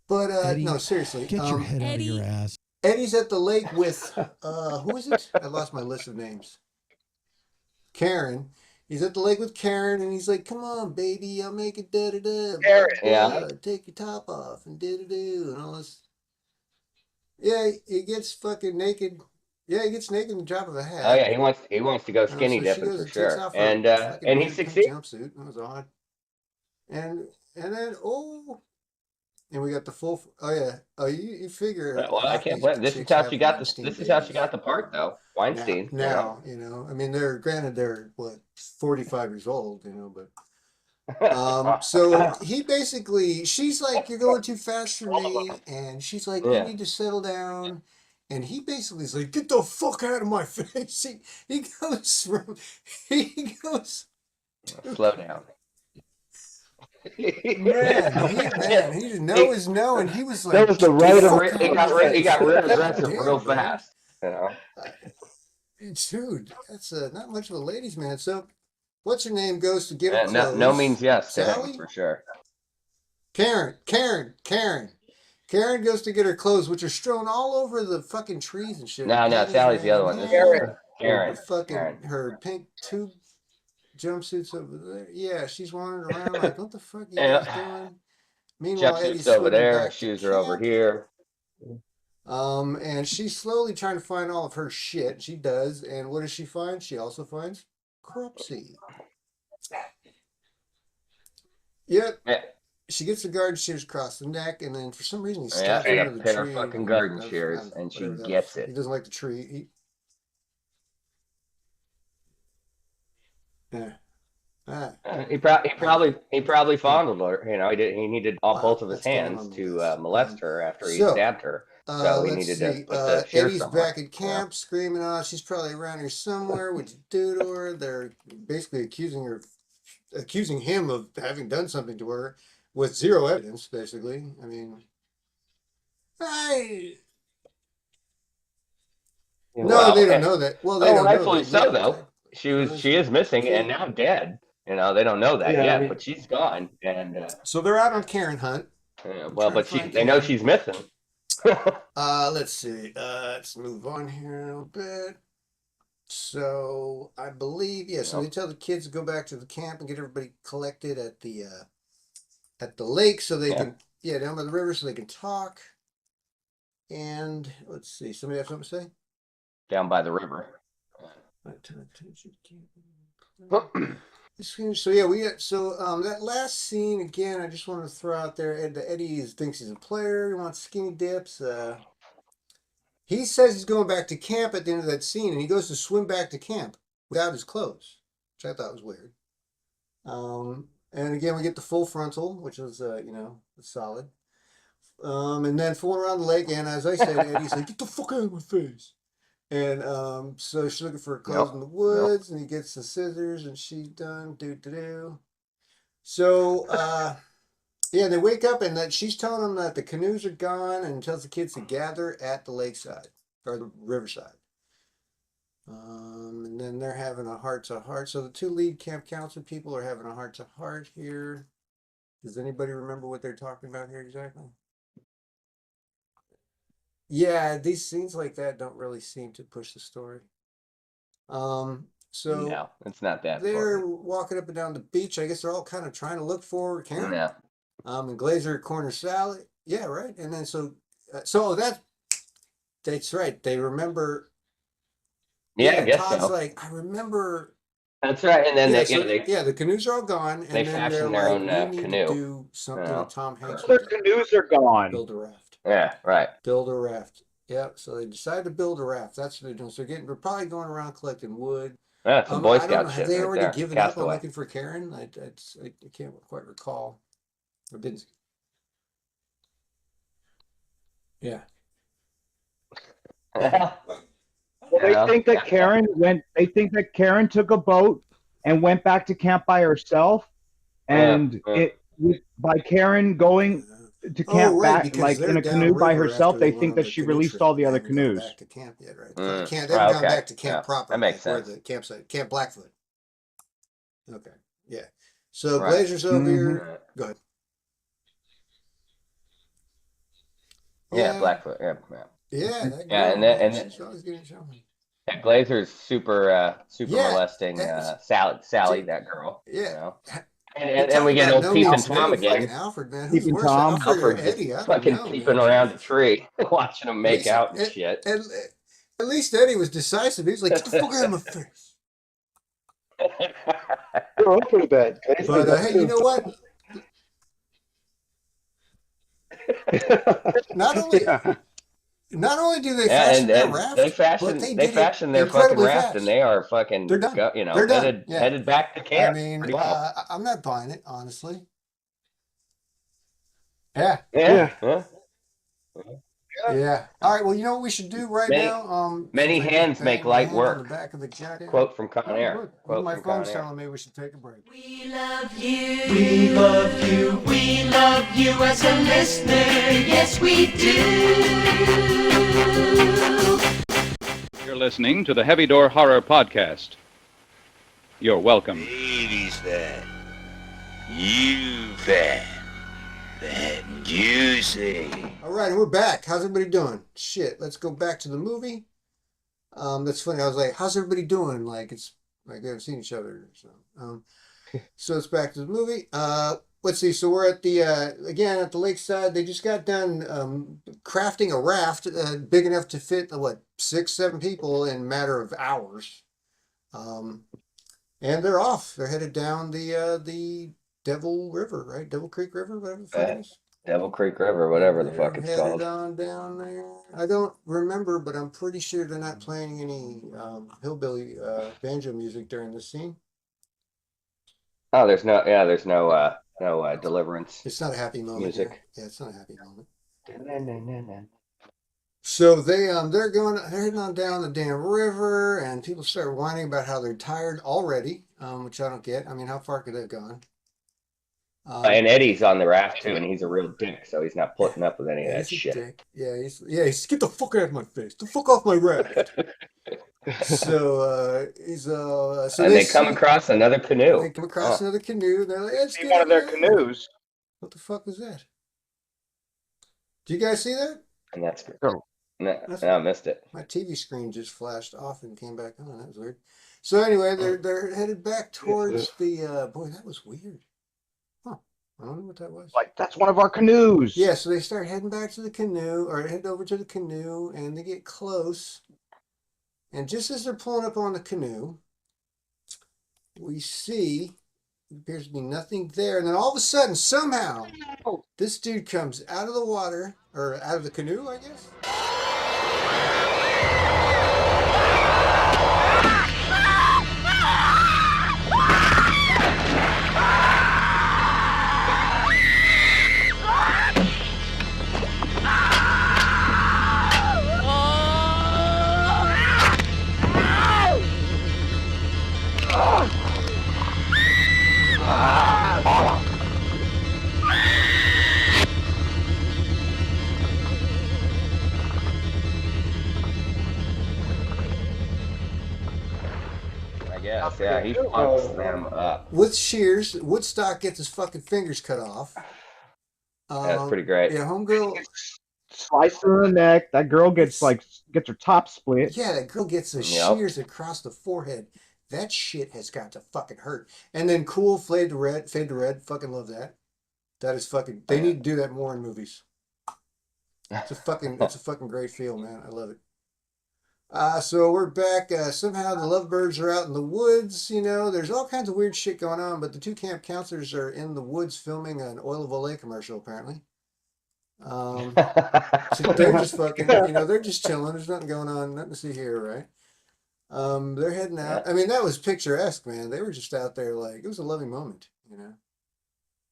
But Eddie, no, seriously. Get your head out of your ass. Eddie's at the lake with who is it? I lost my list of names. Karen. He's at the lake with Karen, and he's like, "Come on, baby, I'll make it da da da. Karen, yeah. Take your top off and da da do and all this." Yeah, he gets fucking naked. Yeah, he gets naked in the drop of a hat. Oh yeah, he wants to go skinny So she dipping goes for and takes sure, off her and fucking he pink succeeds. jumpsuit. That was odd. And then and we got the full. Oh yeah. Oh, you figure. Well, I half can't these blame. This is chicks how have she got Weinstein this is how she babies. got the part though. Weinstein. Now, I mean, they're 45 years old, but so he basically, she's like, "You're going too fast for me," and she's like, "You need to settle down." And he basically is like, "Get the fuck out of my face." He goes Slow down. man, no is no, and he was like, That was the right he got real aggressive real fast. Dude, that's not much of a ladies' man. So, what's her name goes to get her clothes? No means yes to Sally? him for sure. Karen goes to get her clothes, which are strewn all over the fucking trees and shit. No, Sally's the other one. Karen. Her pink tube jumpsuits over there. Yeah, she's wandering around like, "What the fuck are you guys doing?" Meanwhile, Eddie's over there. back Shoes are over here. And she's slowly trying to find all of her shit. She does, and what does she find? She also finds Cropsy. Yep. Yeah. She gets the garden shears across the neck, and then for some reason he Yeah, stabs and her a with pair a of tree. fucking garden shears, and she gets it. He doesn't like the tree. He probably fondled her. He needed both of his hands to molest her after he stabbed her. So he needed to put the shears Eddie's somewhere. back at camp screaming, "Oh, she's probably around here somewhere. What'd you do to her?" They're basically accusing him of having done something to her with zero evidence, basically. I mean, no, they don't know that. Well, they don't know rightfully that so, yet. though. She is missing and now dead. They don't know that yet, but she's gone. And so they're out on Karen hunt. But they know she's missing. Let's see. Let's move on here a little bit. So I believe, so they tell the kids to go back to the camp and get everybody collected at the lake so they can down by the river so they can talk. And let's see, somebody have something to say? Down by the river. So that last scene again, I just want to throw out there. Eddie thinks he's a player. He wants skinny dips. He says he's going back to camp at the end of that scene, and he goes to swim back to camp without his clothes, which I thought was weird. And again, we get the full frontal, which is solid. And then fooling around the lake, and as I said, Eddie's like, "Get the fuck out of my face." And so she's looking for her clothes in the woods, and he gets the scissors, and she's done. So they wake up, and she's telling them that the canoes are gone, and tells the kids to gather at the lakeside or the riverside. And then they're having a heart-to-heart. So the two lead camp counselor people are having a heart-to-heart here. Does anybody remember what they're talking about here exactly? Yeah, these scenes like that don't really seem to push the story. So no, it's not that. They're walking up and down the beach. I guess they're all kind of trying to look for Karen. Yeah. And Glazer corners Sally. Yeah, right. And then so that's right. They remember. Yeah, I guess Todd's so. like, I remember. That's right. And then the canoes are all gone, and they then fashion they're their like, own we need canoe. to do something with Tom Hanks. Their canoes are gone. Build a raft. Yeah, right. Build a raft. Yeah, so they decided to build a raft. That's what they're doing. So they're probably going around collecting wood. Yeah, some Boy I don't Scout know. shit. Have they right already there. given up on Castaway. looking for Karen? I can't quite recall. Or didn't. Yeah. Well, they think that Karen went. They think that Karen took a boat and went back to camp by herself, and by Karen going to camp back like in a canoe by herself, they think that she released all the other canoes. Back to camp yet, right? They haven't gone back to camp proper. That makes where sense. the campsite, Camp Blackfoot. Okay, yeah. So Glazer's over here. Go ahead. Yeah, Blackfoot. Yeah. Yeah, and then she's always getting shown. Yeah, Glazer's super molesting Sally, that girl. Yeah. You know? And we get old Peeping Tom again. Alfred, man. Peeping Tom. Alfred Eddie? Fucking peeping around a tree, watching them make out and shit. At least Eddie was decisive. He was like, get the fuck out of my face. They're all pretty bad. But hey, you know what? Not only do they fashion their raft, they fashion their fucking raft, and they are fucking, they're done. They're headed back to camp. I mean, well. I'm not buying it, honestly. Yeah. All right. Well, you know what we should do now? Many hands make light work. On the back of the jacket. Quote from Con Air. My phone's telling me we should take a break. We love you. We love you. We love you as a listener. Yes, we do. You're listening to the Heavy Door Horror Podcast. You're welcome. Ladies fat. You fat. Fat and juicy. All right, and we're back. How's everybody doing? Shit, let's go back to the movie. That's funny. I was like, how's everybody doing? Like, it's like we haven't seen each other. So it's back to the movie. Let's see. So we're at the again at the lakeside. They just got done crafting a raft big enough to fit 6, 7 people in a matter of hours. And they're off. They're headed down the Devil River, right? Devil Creek River, whatever the fuck it is. Devil Creek River, whatever the fuck it's called. Headed on down there. I don't remember, but I'm pretty sure they're not playing any hillbilly banjo music during this scene. Oh, there's no deliverance. It's not a happy moment. Music. Yeah, it's not a happy moment. So they're heading on down the damn river, and people start whining about how they're tired already, which I don't get. I mean, how far could they have gone? And Eddie's on the raft too, and he's a real dick, so he's not putting up with any of that shit. Dick. Yeah, he's get the fuck out of my face. The fuck off my raft. So they come across another canoe. They come across another canoe. They're like, let's see one of their canoes. What the fuck was that? Do you guys see that? And that's no, I missed it. My TV screen just flashed off and came back on. That was weird. So anyway, they're headed back towards the boy. That was weird. I don't know what that was. Like, that's one of our canoes. Yeah, so they start heading back to the canoe, or head over to the canoe, and they get close. And just as they're pulling up on the canoe, we see there appears to be nothing there. And then all of a sudden, somehow, this dude comes out of the water, or out of the canoe, I guess. Yeah, he fucks them up. With shears, Woodstock gets his fucking fingers cut off. That's pretty great. Yeah, homegirl slice in the neck. That girl gets her top split. Yeah, that girl gets the shears across the forehead. That shit has got to fucking hurt. And then cool, fade to red. Fucking love that. That is fucking. They need to do that more in movies. It's a fucking great feel, man. I love it. So we're back. Somehow the lovebirds are out in the woods. You know, there's all kinds of weird shit going on, but the two camp counselors are in the woods filming an Oil of Olay commercial, apparently. So they're just fucking, you know, they're just chilling. There's nothing going on, nothing to see here, right? They're heading out. Yeah. I mean, that was picturesque, man. They were just out there like it was a loving moment, you know.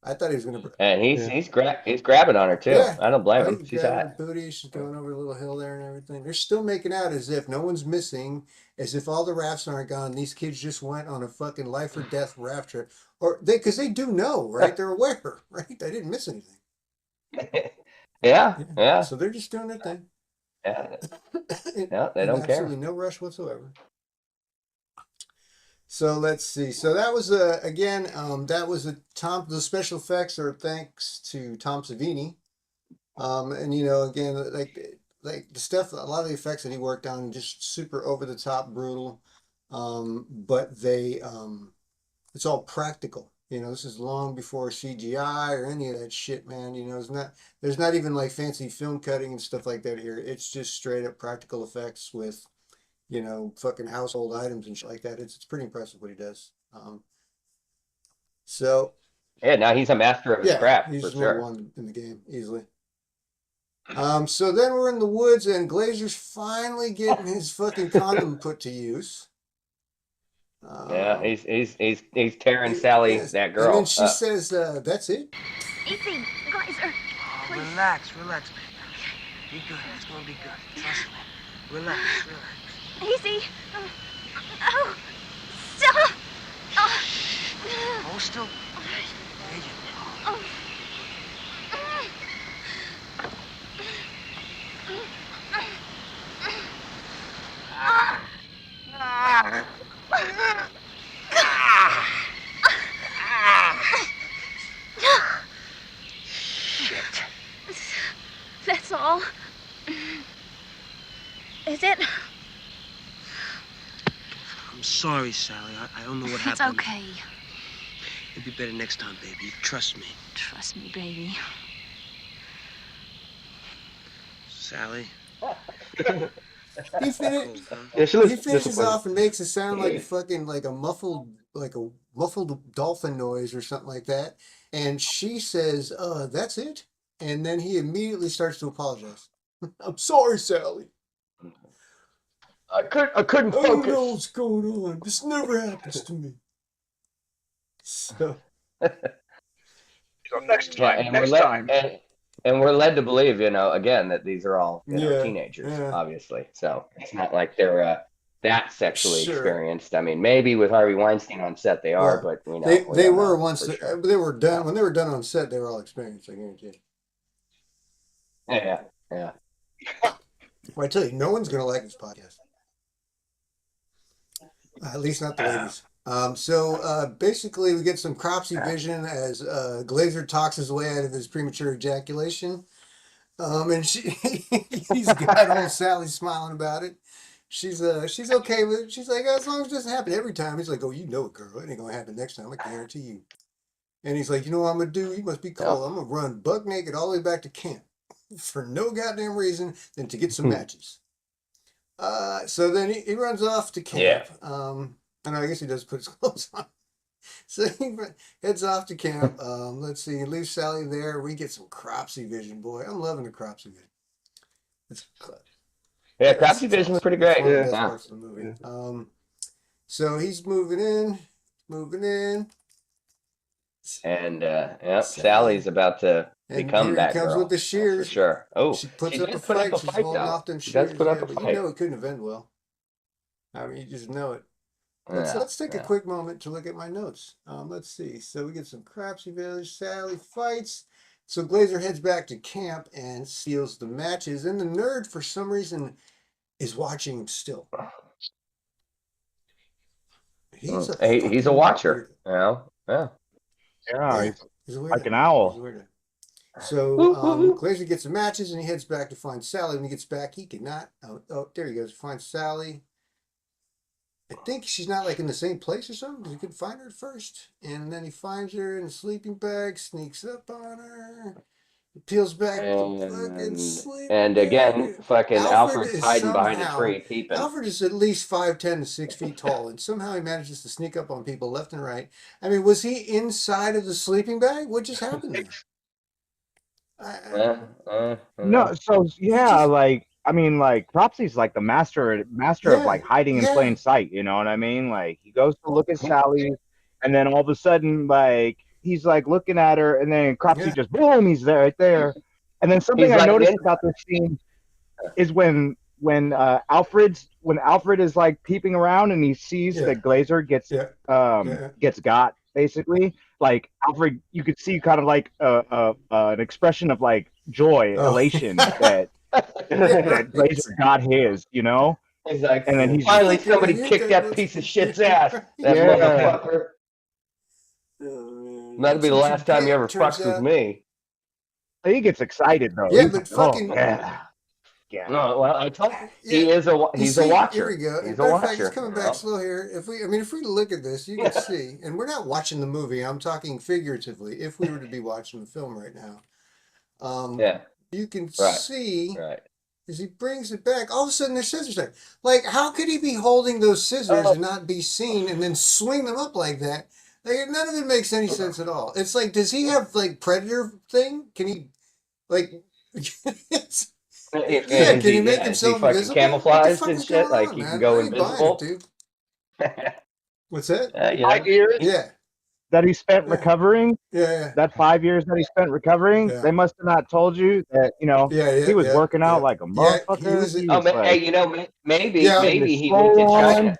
I thought he was gonna. And he's grabbing on her too. Yeah. I don't blame Right, him. he's She's grabbing hot. her booty. She's going over a little hill there and everything. They're still making out as if no one's missing, as if all the rafts aren't gone. These kids just went on a fucking life or death raft trip, or because they do know, right? They're aware, right? They didn't miss anything. Yeah. So they're just doing their thing. Yeah. Yeah, they don't care. Absolutely no rush whatsoever. So let's see. So that was again. That was the special effects are thanks to Tom Savini. And you know, again, like the stuff, a lot of the effects that he worked on, just super over the top, brutal. But it's all practical. You know, this is long before CGI or any of that shit, man. You know, there's not even like fancy film cutting and stuff like that here. It's just straight up practical effects with, you know, fucking household items and shit like that. It's pretty impressive what he does. So Yeah, now he's a master of his craft he's for number sure. one in the game easily. So then we're in the woods and finally getting his fucking condom put to use. Yeah, he's tearing Sally, Yes. that girl. And then she up. says, "That's it." Easy, Glazer. Relax, baby. Be good. It's gonna be good. Trust me. Relax. Easy. Oh, stop. Oh. Hold still. Oh. Shit. That's all. Is it? I'm sorry, Sally. I don't know what It's happened. okay. It'll be better next time, baby. Trust me. Trust me, baby. Sally. He Yeah, she looks finishes disappointed. off and makes it sound like fucking like a muffled dolphin noise or something like that. And she says, that's it. And then he immediately starts to apologize. I'm sorry, Sally. I couldn't I don't focus. know what's going on. This never happens to me. So next time. And we're led to believe, you know, again, that these are all Yeah, teenagers, yeah. obviously. So it's not like they're that sexually Sure. experienced. I mean, maybe with Harvey Weinstein on set they are, Well, but you know, they don't were know once for sure. they were done when they were done on set. They were all experienced. I guarantee you. Yeah. Well, I tell you, no one's gonna like this podcast. At least not the ladies. So basically, we get some cropsy vision as Glazer talks his way out of his premature ejaculation. And he's got old Sally smiling about it. She's okay with it. She's like, as long as it doesn't happen every time. He's like, oh, you know it, girl. It ain't gonna happen next time. I guarantee you. And he's like, you know what I'm gonna do? You must be cool. I'm gonna run buck naked all the way back to camp for no goddamn reason than to get some matches. So then he runs off to camp. And I guess he does put his clothes on. So he heads off to camp. Let's see, he leaves Sally there. We get some cropsy vision, boy. I'm loving the cropsy vision. Yeah, cropsy vision was pretty great. One of the best Yeah. parts of the movie. So he's moving in. And Sally's about to And become here that he comes girl. with the shears. For sure. Oh, she puts she up did a put up fight. a She's fight, holding though. off them She shears. does put up a but fight. you know it couldn't have ended well. I mean, you just know it. Let's take a quick moment to look at my notes. Let's see. So we get some cropsy village. Sally fights. So Glazer heads back to camp and steals the matches. And the nerd, for some reason, is watching him still. He's He's a watcher. You know? Yeah. Yeah, he's a weirdo. like an owl. He's a weirdo. So Glazer gets the matches and he heads back to find Sally. When he gets back, he cannot. Oh, there he goes. Finds Sally. I think she's not like in the same place or something because he couldn't find her at first. And then he finds her in a sleeping bag, sneaks up on her. Peels back the fucking sleep. And again, fucking Alfred's is hiding behind a somehow, tree, peeping. Alfred is at least 5'10" to 6 feet tall, and somehow he manages to sneak up on people left and right. I mean, was he inside of the sleeping bag? What just happened there? No, so yeah, like I mean, like Cropsy's like the master of like hiding in plain sight. You know what I mean? Like he goes to look at Sally, and then all of a sudden, like he's like looking at her, and then Cropsy just boom, he's there right there. And then something I noticed about this scene is when Alfred is like peeping around and he sees that Glazer gets got basically. Like Alfred, you could see kind of like an expression of like joy, elation that Glazer got his, you know. He's like, and then he's finally somebody kicked that piece of shit's ass. That motherfucker. That'll be the last time you ever fucks with me. He gets excited though. Yeah, but fucking yeah. No, well, I told you, he's a watcher. Here we go. He's In a fact, watcher. it's coming back slow here. If we look at this, you can see, and we're not watching the movie. I'm talking figuratively. If we were to be watching the film right now, you can see as he brings it back, all of a sudden there's scissors there. Like, how could he be holding those scissors and not be seen, and then swing them up like that? Like, none of it makes any sense at all. It's like, does he have like predator thing? Can he, like? Can he make himself invisible? Camouflaged and shit, like he can go invisible. What's that? 5 years? Yeah. That he spent recovering? Yeah. That 5 years that he spent recovering? They must have not told you that, you know, he was working out like a motherfucker. Hey, you know, maybe he went to China.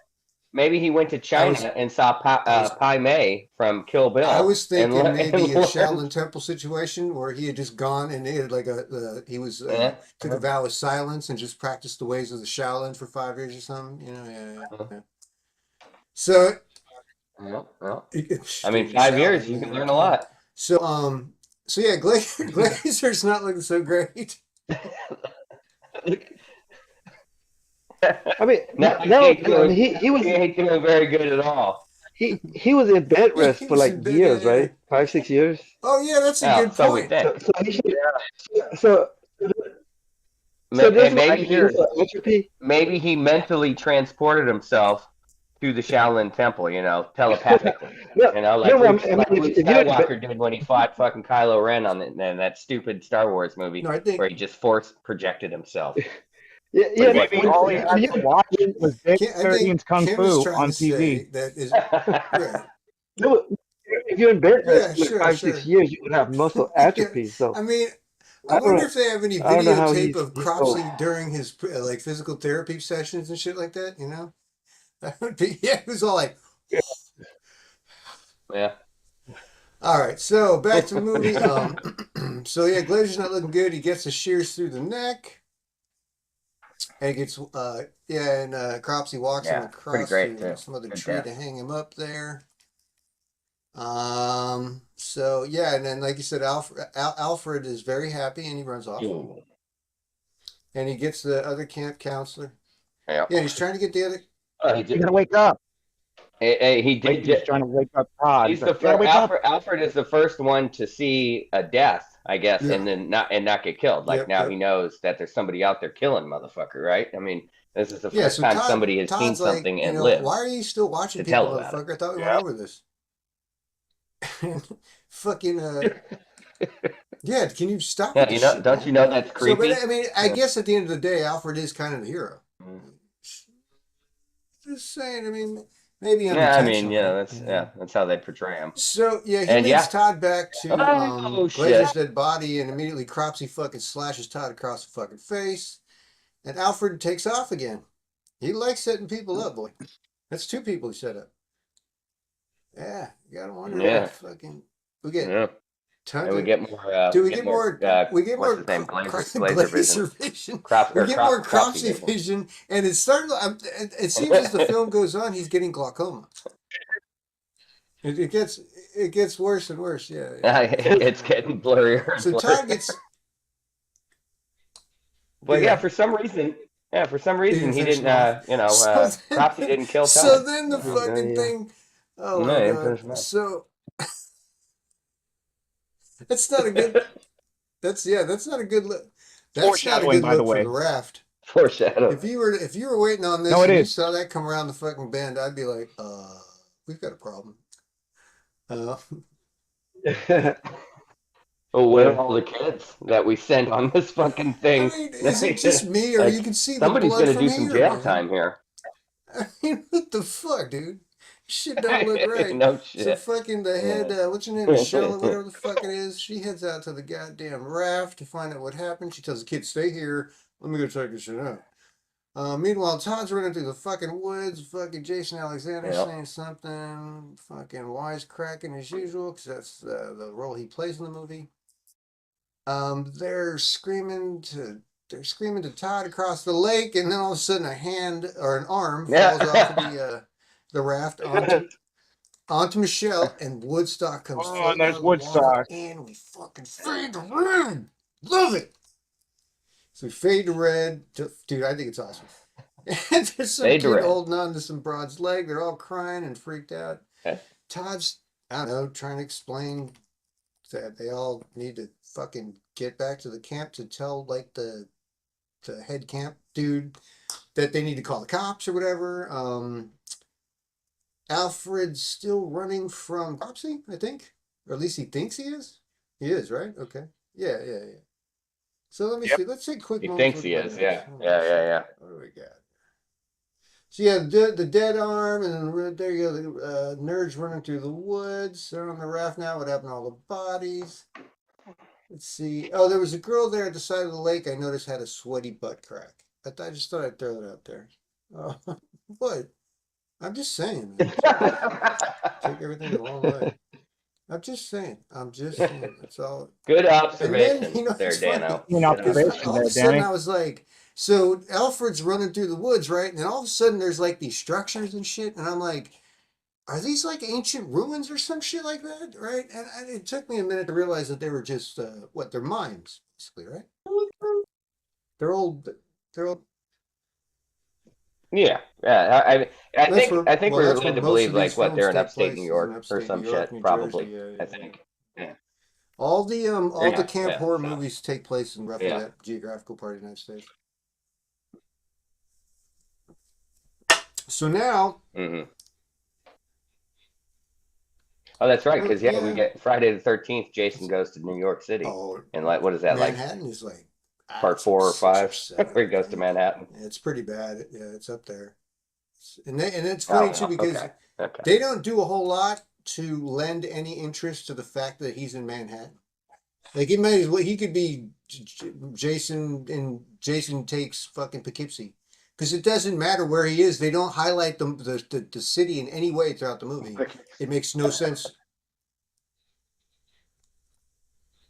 Maybe he went to China and saw Pai Mei from Kill Bill. I was thinking maybe a Shaolin Temple situation where he had just gone and he had like took a vow of silence and just practiced the ways of the Shaolin for 5 years or something. You know, So, I mean, 5 years you can learn a lot. So yeah, Glazer's not looking so great. I mean, he was ain't doing very good at all. He was in bed rest for like years, right? 5-6 years. Oh yeah, that's a good point. So maybe he mentally transported himself to the Shaolin Temple, you know, telepathically. You know, like Luke Skywalker did when he fought fucking Kylo Ren on that stupid Star Wars movie where he just force projected himself. Yeah, maybe all he had to watch was Dick 13's Kung Fu on TV. If you're in bed for 5-6 years, you would have muscle atrophy. So I mean, I wonder if they have any videotape of Cropsy during his like physical therapy sessions and shit like that. You know, that would be it was all like, yeah. All right, so back to the movie. So yeah, Glazer's not looking good. He gets the shears through the neck. And he gets, Cropsy walks him across to some other tree to hang him up there. So yeah, and then like you said, Alfred is very happy and he runs off. And he gets the other camp counselor. Yeah, he's trying to get the other. He's gonna wake up. He did. He's trying to wake up Todd. He's the first. Alfred is the first one to see a death, I guess, and then not get killed. Like now he knows that there's somebody out there killing motherfucker, right? I mean, this is the first time somebody has seen something and lived. Why are you still watching people, motherfucker? I thought we went over this. Fucking yeah, can you stop? Yeah, you know, don't you know that's creepy? So, but I mean, I guess at the end of the day, Alfred is kind of the hero. Just saying. I mean. Maybe I mean, that's how they portray him. So he leads Todd back to Glazer's dead body, and immediately Cropsy fucking slashes Todd across the fucking face, and Alfred takes off again. He likes setting people up, boy. That's 2 people he set up. Yeah, you gotta wonder. Yeah, fucking we get. Yeah. And we get more. Do we get more? We get more Glazer vision. We get more Cropsy vision, and it's starting. It seems as the film goes on, he's getting glaucoma. It gets worse and worse. Yeah. It's getting blurrier. So Todd gets. But for some reason, he didn't. Cropsy didn't kill Todd. So then the fucking thing. Oh my god. So. That's not a good. That's not a good look. That's not a Foreshadowing, good by the look for way. the raft. Foreshadow. If you were waiting on this No, it and you is. saw that come around the fucking bend, I'd be like, we've got a problem. Well, where are all the kids that we sent on this fucking thing? I mean, is it just me, or Like, you can see the somebody's blood gonna from do some here, jail man? time here. I mean, what the fuck, dude? Shit don't look right. No So shit. fucking the head, what's her name, Michelle, or whatever the fuck it is, she heads out to the goddamn raft to find out what happened. She tells the kids, stay here. Let me go check this shit out. Meanwhile, Todd's running through the fucking woods. Fucking Jason Alexander saying something. Fucking wisecracking as usual, because that's the role he plays in the movie. They're screaming to Todd across the lake, and then all of a sudden a hand or an arm falls off of the raft onto Michelle, and Woodstock comes floating and there's out of the water, Woodstock. and we fucking fade to red. Love it. So we fade to red. Dude, I think it's awesome. And there's some Fade to kid red. holding on to some broad's leg. They're all crying and freaked out. Todd's, I don't know, trying to explain that they all need to fucking get back to the camp to tell like the head camp dude that they need to call the cops or whatever. Alfred's still running from Cropsey, I think, or at least he thinks he is. He is, right? Okay. Yeah. So let me see. Let's take a quick He moment. thinks he is. Yeah. What do we got? So yeah, the dead arm, and there you go. The nerds running through the woods. They're on the raft now. What happened to all the bodies? Let's see. Oh, there was a girl there at the side of the lake. I noticed had a sweaty butt crack. I just thought I'd throw it out there. What? I'm just saying. Man. Take everything the wrong way. I'm just saying. That's all. Good observation And then, there, it's funny, Dano. Good observation all there, of a sudden Danny. I was like, so Alfred's running through the woods, right? And then all of a sudden there's like these structures and shit. And I'm like, are these like ancient ruins or some shit like that? Right? And it took me a minute to realize that they were just, they're mines, basically, right? They're old. Yeah. I think we're that's led where to most believe of like these what they're in films take upstate place, New is in York or upstate some New York, shit, New probably. Jersey, I think. Yeah. All the camp Yeah, horror so- movies take place in roughly Yeah. that geographical part of the United States. So now, Mm-hmm. Oh, that's right. Because we get Friday the 13th. Jason goes to New York City, and like, what is that Manhattan is like part 4 or 5, where he goes to Manhattan. It's pretty bad. Yeah, it's up there. And it's funny too because Okay. they don't do a whole lot to lend any interest to the fact that he's in Manhattan. Like he might as well, he could be Jason, and Jason takes fucking Poughkeepsie, because it doesn't matter where he is. They don't highlight the city in any way throughout the movie. It makes no sense.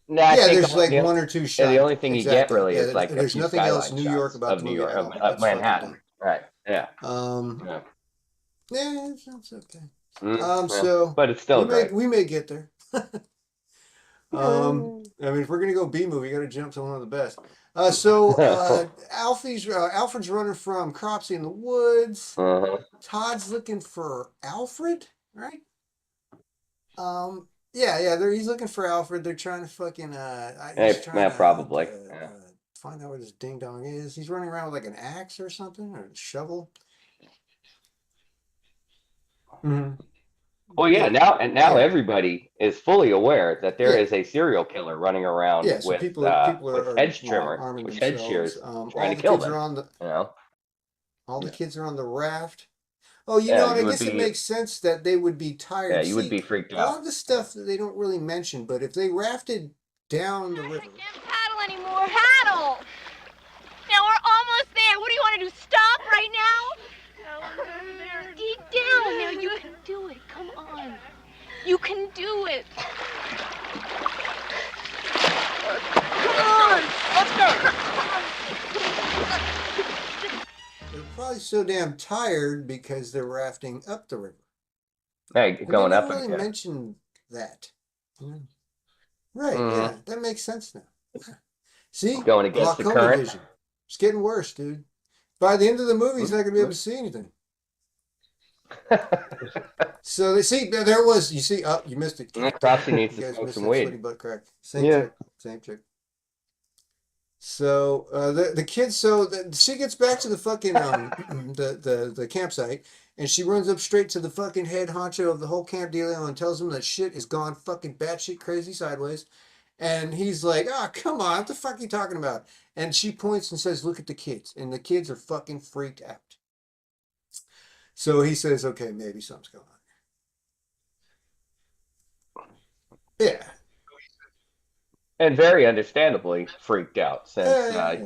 No, I think there's like one or two shots. The only thing you get really is like a there's few nothing else skyline New York shots about of the New movie York, at all. of That's Manhattan. fucking Right. Yeah. Yeah, it's okay. Yeah. So but it's still great. we may get there. I mean, if we're gonna go B movie, you got to jump to one of the best. Alfred's running from Cropsey in the woods. Todd's looking for Alfred, right? He's looking for Alfred. They're trying to fucking Probably. Find out what his ding dong is. He's running around with like an axe or something, or a shovel. Mm-hmm. Well, yeah. Now everybody is fully aware that there is a serial killer running around with people are hedge trimmer, arming with hedge themselves. shears, trying to kill them. All the kids are on the raft. Oh, and I guess it makes sense that they would be tired. Yeah, you would be freaked out. A lot of the stuff that they don't really mention, but if they rafted down the river. Can't paddle anymore. Paddle! Now we're almost there. What do you want to do? Stop right now? Deep down. Now you can do it. Come on. You can do it. Come on. Let's go. They're probably so damn tired because they're rafting up the river. Hey, going up They didn't really mention that. Right, yeah, that makes sense now. See? Going against the glaucoma current. vision. It's getting worse, dude. By the end of the movie, he's not going to be able to see anything. So they see, there it was. You see, you missed it. Cropsey needs You to guys smoke missed some that weed. sweaty butt crack. Same chick. So the kids, she gets back to the fucking the campsite, and she runs up straight to the fucking head honcho of the whole camp dealio and tells him that shit is gone fucking batshit crazy sideways. And he's like, "Oh, come on, what the fuck are you talking about?" And she points and says, "Look at the kids," and the kids are fucking freaked out. So he says, "Okay, maybe something's going on." Yeah. And very understandably freaked out since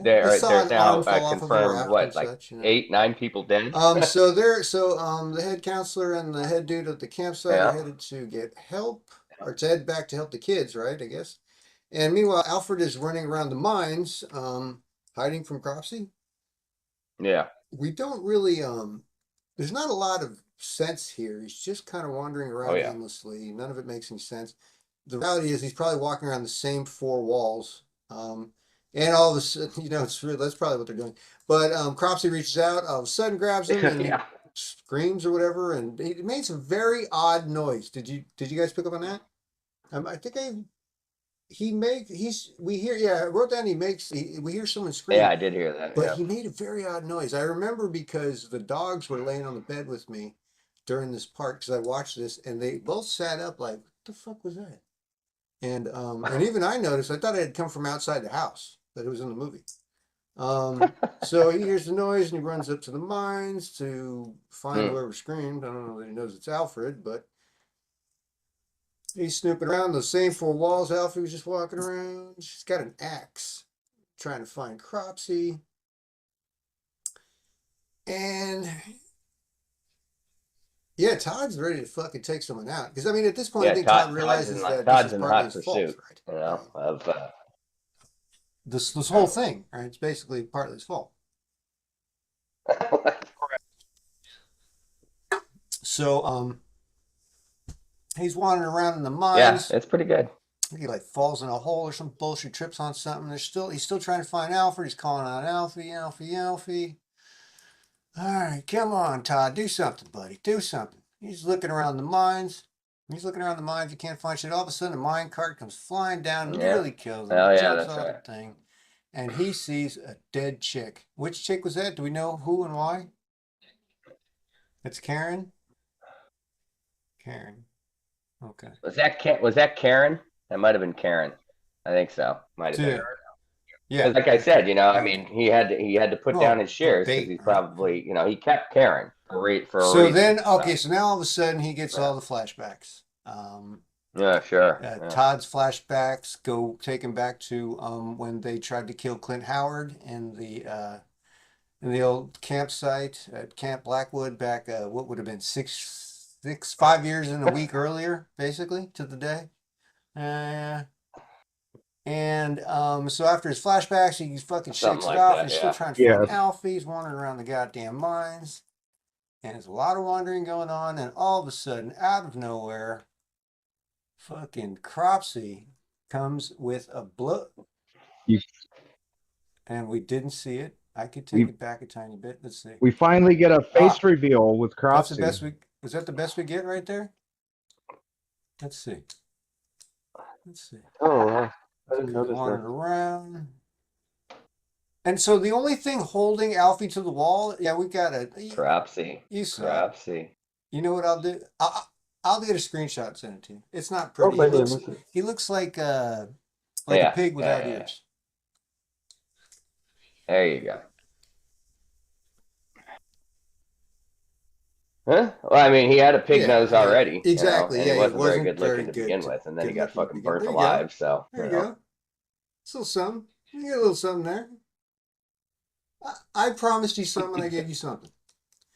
there's now confirmed what, like such, 8, 9 people dead. The head counselor and the head dude at the campsite are headed to get help, or to head back to help the kids, right? I guess. And meanwhile, Alfred is running around the mines, hiding from Cropsey. Yeah. We don't really there's not a lot of sense here. He's just kind of wandering around aimlessly. None of it makes any sense. The reality is he's probably walking around the same 4 walls. And all of a sudden, that's probably what they're doing. But Cropsey reaches out, all of a sudden grabs him and screams or whatever, and he made some very odd noise. Did you guys pick up on that? I think we hear someone scream. Yeah, I did hear that. But he made a very odd noise. I remember because the dogs were laying on the bed with me during this part, because I watched this, and they both sat up like, what the fuck was that? And even I noticed, I thought it had come from outside the house, but it was in the movie. So he hears the noise and he runs up to the mines to find whoever screamed. I don't know that he knows it's Alfred, but he's snooping around those same 4 walls. Alfred was just walking around. She's got an axe trying to find Cropsey. And yeah, Todd's ready to fucking take someone out. Because, I mean, at this point, I think Todd realizes that Todd's this is in partly hot his fault, pursuit, of this whole thing, right? It's basically partly his fault. So, he's wandering around in the mines. Yeah, it's pretty good. He like falls in a hole or some bullshit, trips on something. He's still trying to find Alfred. He's calling out Alfie. All right, come on, Todd, do something, buddy. Do something. He's looking around the mines. He can't find shit. All of a sudden, a mine cart comes flying down and nearly kills him. Jumps off the thing. And he sees a dead chick. Which chick was that? Do we know who and why? It's Karen? Karen. Okay. Was that Karen? That might have been Karen. I think so. Might have been. Yeah. Like I said, I mean, he had to put down his shears because he's probably, he kept Karen for a reason. So now all of a sudden he gets all the flashbacks. Yeah, sure. Todd's flashbacks take him back to when they tried to kill Clint Howard in the old campsite at Camp Blackwood back what would have been 5 years and a week earlier, basically, to the day. And so after his flashbacks, he fucking shakes it off. He's still trying to find Alfie. He's wandering around the goddamn mines. And there's a lot of wandering going on. And all of a sudden, out of nowhere, fucking Cropsey comes with a blow. And we didn't see it. I could take it back a tiny bit. Let's see. We finally get a face reveal with Cropsey. Was that the best we get right there? Let's see. Oh, I didn't notice Wandering that. around. And so the only thing holding Alfie to the wall, we've got a Cropsey. You saw Cropsey. You know what I'll do? I'll get a screenshot and send it to you. It's not pretty. He looks like a pig without ears. There you go. Huh? Well, I mean, he had a pig nose already. Exactly. And he wasn't very good looking to begin with, and then he got fucking burnt alive. So there you go. It's a little something. You get a little something there. I promised you something. I gave you something.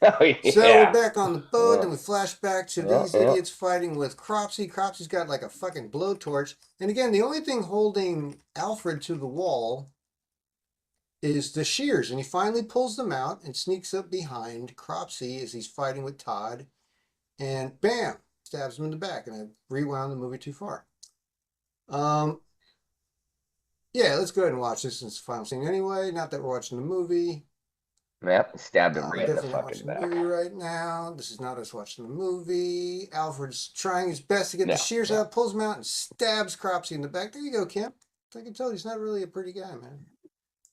Oh, yeah. So we're back on the boat, and we flash back to these idiots fighting with Cropsey. Cropsey's got like a fucking blowtorch. And again, the only thing holding Alfred to the wall is the shears. And he finally pulls them out and sneaks up behind Cropsey as he's fighting with Todd. And bam! Stabs him in the back. And I rewound the movie too far. Yeah, let's go ahead and watch this since the final scene anyway. Not that we're watching the movie. Yep, stabbed him right in the fucking back. Movie right now. This is not us watching the movie. Alfred's trying his best to get the shears out, pulls them out, and stabs Cropsey in the back. There you go, Kim. I can tell he's not really a pretty guy, man.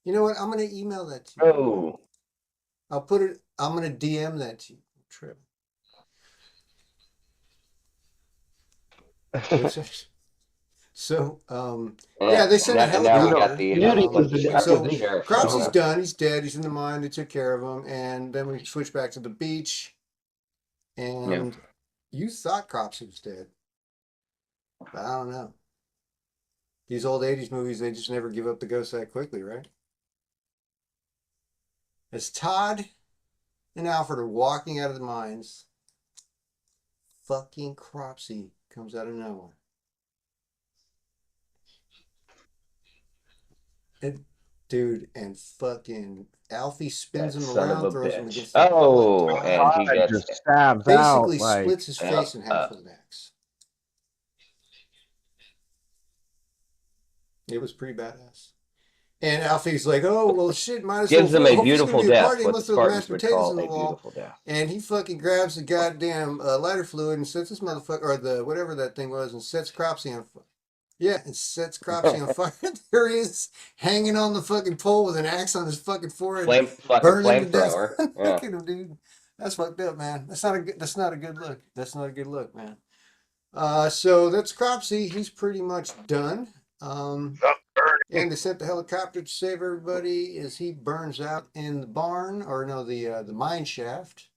You know what? I'm gonna email that to you. Oh. I'll put it. I'm gonna DM that to you. Trip. So, yeah, they sent a helicopter. So Cropsy's done. He's dead. He's in the mine. They took care of him, and then we switch back to the beach. And you thought Cropsy was dead, but I don't know. These old '80s movies, they just never give up the ghost that quickly, right? As Todd and Alfred are walking out of the mines, fucking Cropsy comes out of nowhere. And dude, and fucking Alfie spins him around, throws him against the wall. And he just stabs basically out, like, splits his face in half with an axe. It was pretty badass. And Alfie's like, "Oh well, shit, might as well." Gives him a beautiful death. What the Spartans would call a beautiful death. And he fucking grabs the goddamn lighter fluid and sets this motherfucker, or the whatever that thing was, and sets Cropsy on fire. Yeah, and sets Cropsy on fire. There he is, hanging on the fucking pole with an axe on his fucking forehead, burning to death. Look at him, dude. That's fucked up, man. That's not a good look. That's not a good look, man. So that's Cropsy. He's pretty much done. And they sent the helicopter to save everybody as he burns out in the barn, or no, the mine shaft.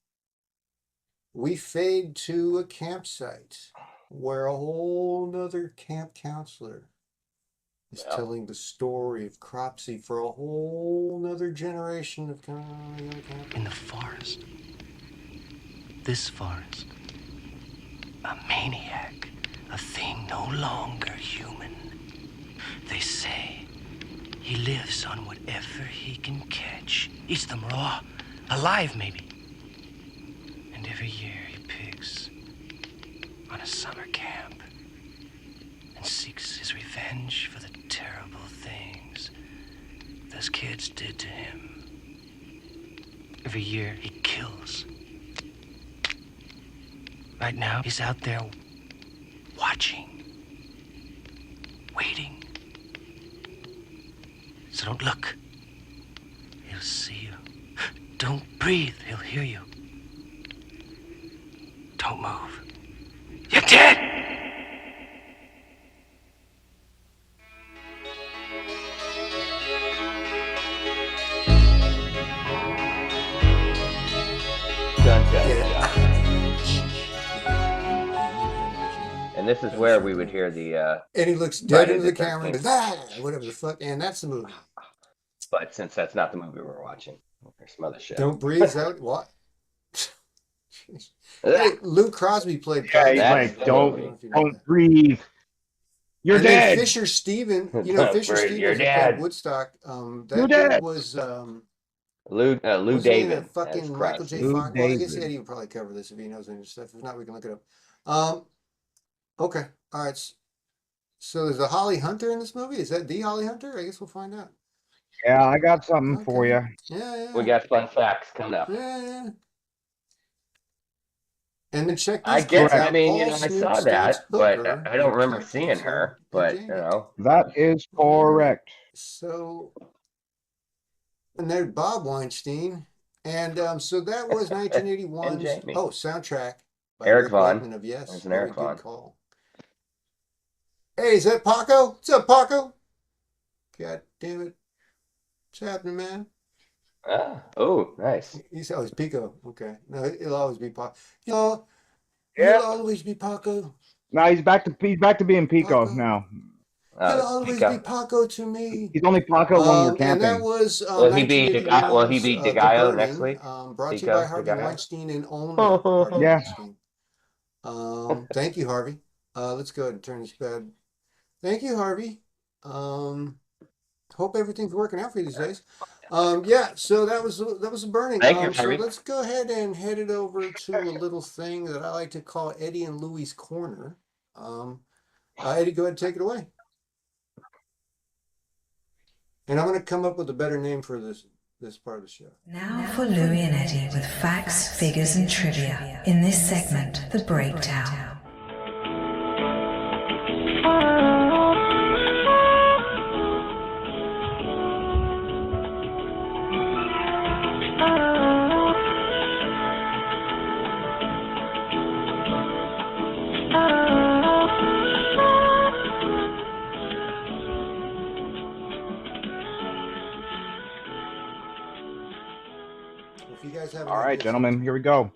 We fade to a campsite where a whole nother camp counselor is telling the story of Cropsy for a whole nother generation of in the forest. This forest. A maniac. A thing no longer human. They say he lives on whatever he can catch. Eats them raw, alive maybe. And every year he picks on a summer camp and seeks his revenge for the terrible things those kids did to him. Every year he kills. Right now he's out there watching, waiting. So don't look. He'll see you. Don't breathe. He'll hear you. Don't move. You're dead! And this is where we would hear the and he looks dead into the camera and whatever the fuck, and that's the movie. But since that's not the movie we're watching, there's some other shit. Don't breathe out. What? Hey, Luke Crosby played. Yeah, he's like, don't breathe. You're and dead. Then Fisher Stevens, Fisher Stevens dead. Woodstock. That You're dead. was Lou David. Fucking Michael J. Fox. Well, I guess Eddie would probably cover this if he knows any stuff. If not, we can look it up. Okay, all right. So there's a Holly Hunter in this movie. Is that the Holly Hunter? I guess we'll find out. Yeah, I got something for you. Yeah. We got fun facts coming up. Yeah. And then check this I guess, out. I mean, I saw that, but I don't remember seeing her. But, That is correct. So, and there's Bob Weinstein. And so that was 1981's soundtrack by Eric Rick Vaughn. Wakeman of Yes. There's an Eric Vaughn. Call. Hey, is that Paco? What's up, Paco? God damn it. What's happening, man? Oh, nice. He's always Pico. Okay. No, he'll always be Paco. He'll always be Paco. No, he's back to being Pico now. He'll always be Paco to me. He's only Paco when we're camping. And that was will he be DeGaio next week? Brought to you by Harvey Weinstein and owned by Harvey Weinstein. Thank you, Harvey. Let's go ahead and turn this bad. Thank you, Harvey. Hope everything's working out for you these days. So that was a burning. Thank you, so Harvey. let's go ahead and head it over to a little thing that I like to call Eddie and Louie's Corner. Eddie, go ahead and take it away. And I'm going to come up with a better name for this part of the show. Now for Louie and Eddie with facts, figures, and trivia. In this segment, The Breakdown. If you guys have All any right, ideas, gentlemen, here we go.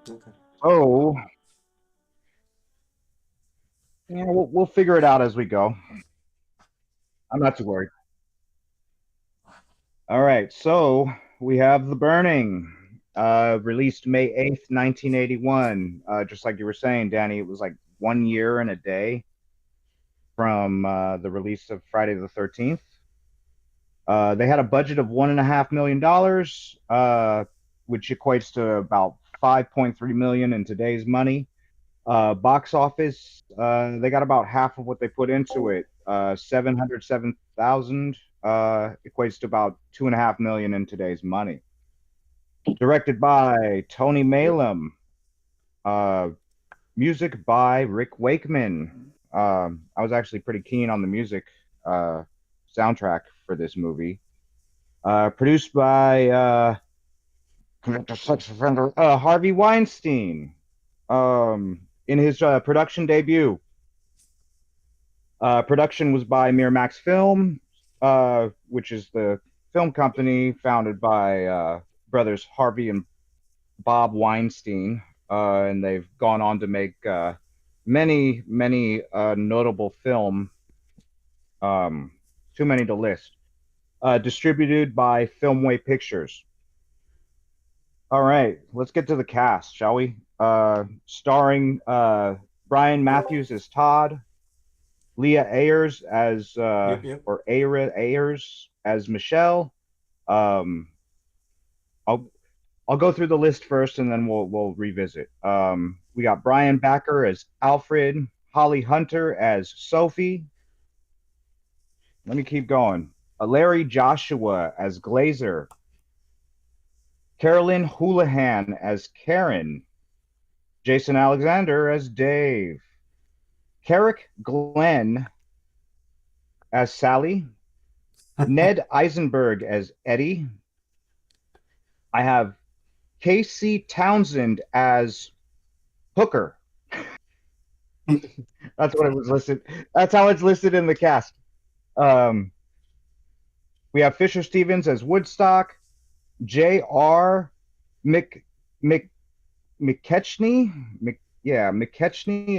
Okay. Oh, yeah, we'll figure it out as we go. I'm not too worried. All right, so we have The Burning, released May 8th, 1981. Just like you were saying, Danny, it was like 1 year and a day from the release of Friday the 13th. They had a budget of $1.5 million, which equates to about 5.3 million in today's money. Box office, they got about half of what they put into it. 707,000 equates to about 2.5 million in today's money. Directed by Tony Malum. Music by Rick Wakeman. I was actually pretty keen on the music soundtrack for this movie. Produced by Harvey Weinstein in his production debut. Production was by Miramax Film, which is the film company founded by brothers Harvey and Bob Weinstein, and they've gone on to make many notable film. Too many to list. Distributed by Filmway Pictures. All right, let's get to the cast, shall we? Starring Brian Matthews as Todd, Leah Ayers as or Ayra Ayers as Michelle. I'll go through the list first, and then we'll revisit. We got Brian Backer as Alfred, Holly Hunter as Sophie. Let me keep going. Larry Joshua as Glazer. Carolyn Houlihan as Karen. Jason Alexander as Dave. Carrick Glenn as Sally. Ned Eisenberg as Eddie. I have Casey Townsend as Hooker. That's what it was listed. That's how it's listed in the cast. We have Fisher Stevens as Woodstock, J.R. McKechnie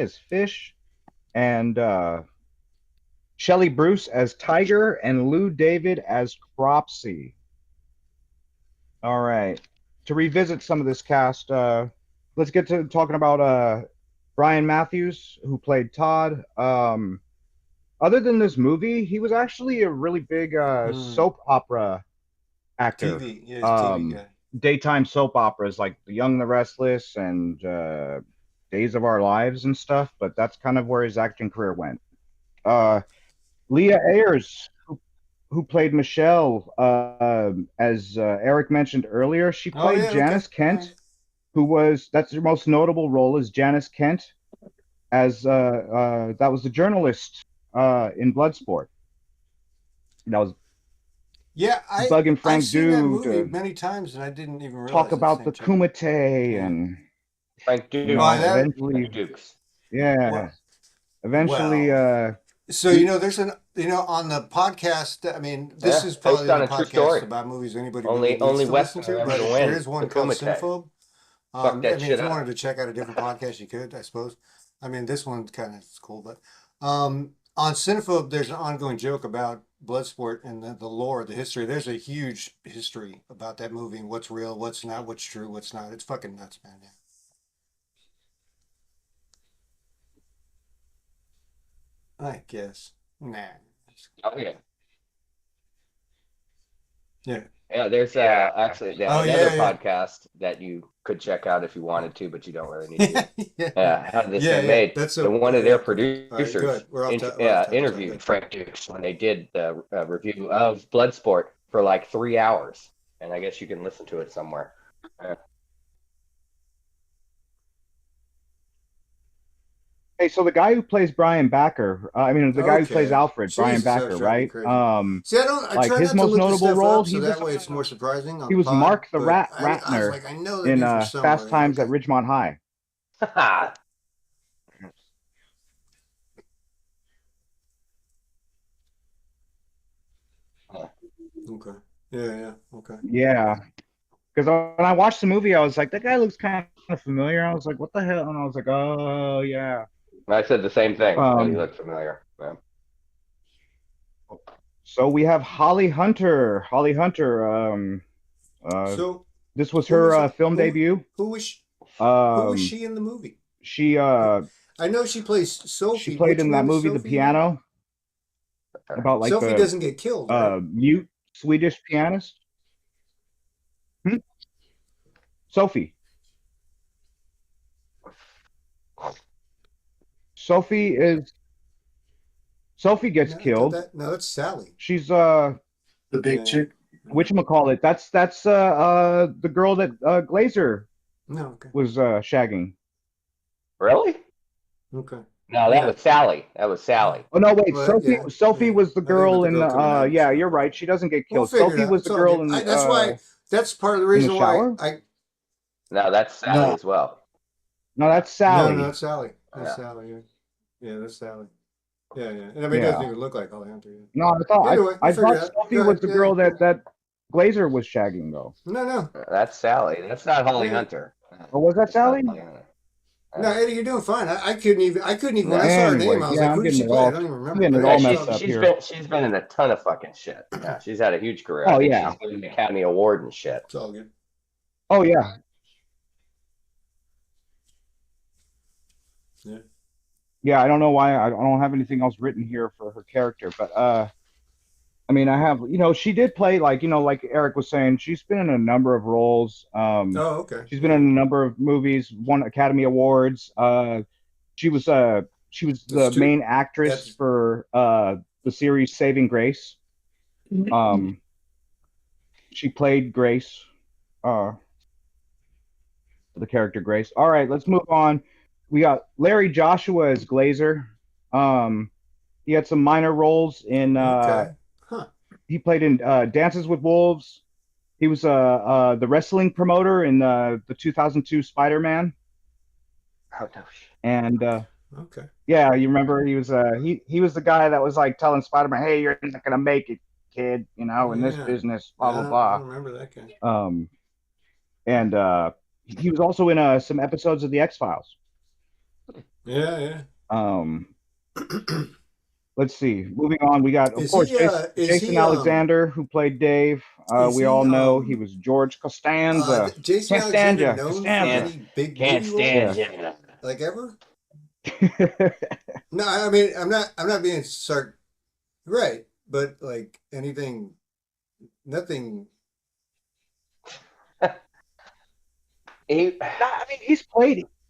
as Fish, and Shelley Bruce as Tiger, and Lou David as Cropsey. All right. To revisit some of this cast, let's get to talking about Brian Matthews, who played Todd. Other than this movie, he was actually a really big soap opera actor. TV, yeah, TV guy. Daytime soap operas like The Young and the Restless and Days of Our Lives and stuff, but that's kind of where his acting career went. Leah Ayers, who played Michelle, as Eric mentioned earlier, she played Janice Kent, that's her most notable role, is Janice Kent, as that was the journalist in Bloodsport. That was Bug and Frank I've seen that Dude movie many times, and I didn't even realize. Talk about the Kumite and Frank Duke. Eventually, Dukes. Yeah. Eventually, So there's on the podcast. I mean, this is probably based on a a true podcast story. about movies anybody Only really needs to West listen to. will But ever win there is one the called Kumite. Cinephobe. Fuck that if shit you up. wanted to check out a different podcast, you could, I suppose. I mean, this one kind of is cool, but on Cinephobe, there's an ongoing joke about Bloodsport and the lore, the history. There's a huge history about that movie and what's real, what's not, what's true, what's not. It's fucking nuts, man. Yeah. I guess. Nah. Oh yeah. Yeah. Yeah, there's actually another podcast that you could check out if you wanted to, but you don't really need to. How this thing made. That's one of their producers good. We're off topic. interviewed Frank Dukes when they did the review of Bloodsport for like 3 hours, and I guess you can listen to it somewhere. Hey, so the guy who plays Brian Backer, the guy who plays Alfred, Brian Backer, right? See, I like try his not to most look this notable stuff role, up, so he that was way it's more surprising. he was Mark the Rat I was Ratner like, I know in the Fast Times at Ridgemont High. Okay. Yeah. Okay. Yeah. Because when I watched the movie, I was like, that guy looks kind of familiar. I was like, what the hell? And I was like, oh yeah. I said the same thing. That he looked familiar. Yeah. So we have Holly Hunter. Holly Hunter. So this was her film debut. Who was she in the movie? She I know she plays Sophie. She played in that movie, The Piano. About like Sophie doesn't get killed. Right? Mute Swedish pianist. Sophie. Sophie gets killed. No, that's Sally. She's the big chick. Whatchamacallit? That's the girl that Glazer was shagging. Really? Okay. No, that was Sally. That was Sally. Oh no, wait. Sophie was the girl in the. Yeah, you're right. She doesn't get killed. Sophie was the girl in. That's why. That's part of the reason why I. No, that's Sally as well. No, that's Sally. No, that's Sally. That's Sally. Yeah, that's Sally. Yeah. And I mean, it doesn't even look like Holly Hunter. Yeah. No, I thought Sophie was the girl that Glazer was shagging though. No. That's Sally. That's not Holly Hunter. Oh, was that Sally? No, Eddie, you're doing fine. I couldn't even when I saw her name, I was like, who did she play? I don't even remember. I'm getting it all messed up here. She's been in a ton of fucking shit. Yeah, she's had a huge career. Oh yeah. She's winning the Academy Award and shit. It's all good. Oh yeah. Yeah, I don't know why I don't have anything else written here for her character, but I mean, I have, she did play like Eric was saying, she's been in a number of roles. Okay. She's been in a number of movies, won Academy Awards. She was the main actress for the series Saving Grace. She played Grace, the character Grace. All right, let's move on. We got Larry Joshua as Glazer. He had some minor roles in. He played in Dances with Wolves. He was the wrestling promoter in the 2002 Spider-Man. Oh no! And okay. Yeah, you remember he was the guy that was like telling Spider-Man, "Hey, you're not gonna make it, kid. In this business, blah blah blah." I remember that guy. And he was also in some episodes of the X-Files. Yeah. Let's see. Moving on, we got, of course, Jason Alexander, who played Dave. We all know he was George Costanza. Jason Can't stand Alexander ya. known Costanza. for any big Can't movie stand roles? ya. Like ever? No, I mean, I'm not being right, but like nothing.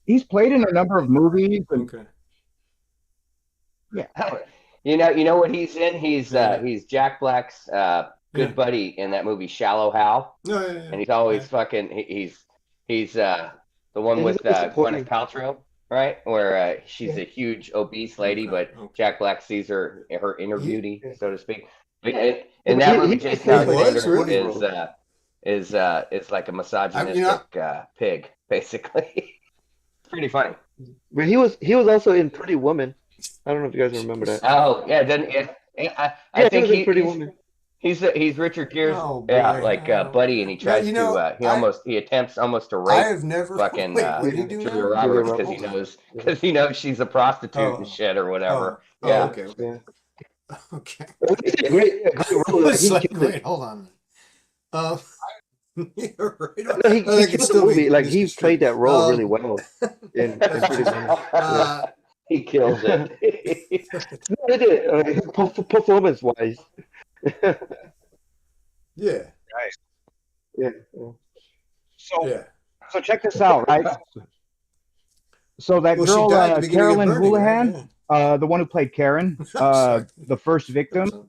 He's played in a number of movies. And, okay. Yeah. You know what he's in? He's Jack Black's good buddy in that movie Shallow Hal. Yeah. And he's always fucking. He's the one with Gwyneth Paltrow, right? Where she's a huge obese lady, but Jack Black sees her inner beauty, so to speak. In that movie, Jason Alexander is like a misogynistic pig, basically. It's pretty funny. But he was also in Pretty Woman. I don't know if you guys remember that. Oh yeah, I think he was in Pretty Woman. He's Richard Gere's buddy, and he tries he attempts almost to rape fucking Julia Roberts because he knows she's a prostitute and shit or whatever. Okay. Wait, hold on. You're right. No, he killed the movie. Like he played that role really well. In Pretty Woman. He kills it. No, he did. Performance-wise. Yeah. Right. Yeah. So check this out, right? So that girl, Carolyn Houlihan, the one who played Karen, the first victim.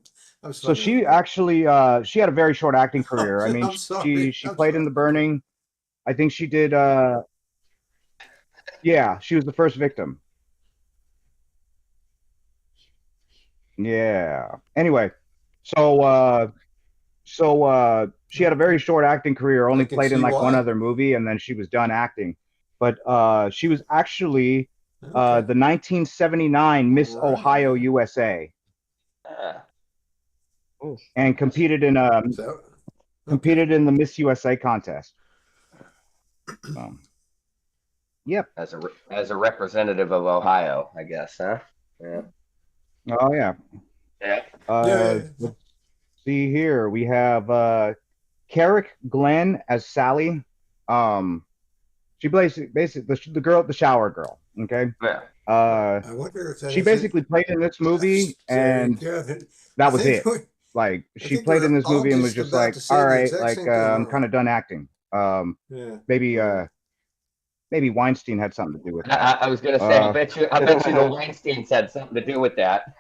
So she actually she had a very short acting career. I mean, she played in The Burning. I think she did. Yeah, she was the first victim. Yeah. Anyway, so she had a very short acting career. Only played in like one other movie, and then she was done acting. But she was actually the 1979 Miss Ohio USA, and competed in the Miss USA contest. Yep. As a representative of Ohio, I guess, huh? Yeah. Oh yeah. Yeah. Let's see here. We have Carrick Glenn as Sally. She plays basically the girl, the shower girl. Okay. Yeah. I wonder if that she is basically played in this movie, and that was it. Like she played in this movie and was just like, all right, like I'm kind of done acting. Maybe Weinstein had something to do with it. I was gonna say, I bet you the Weinsteins had something to do with that.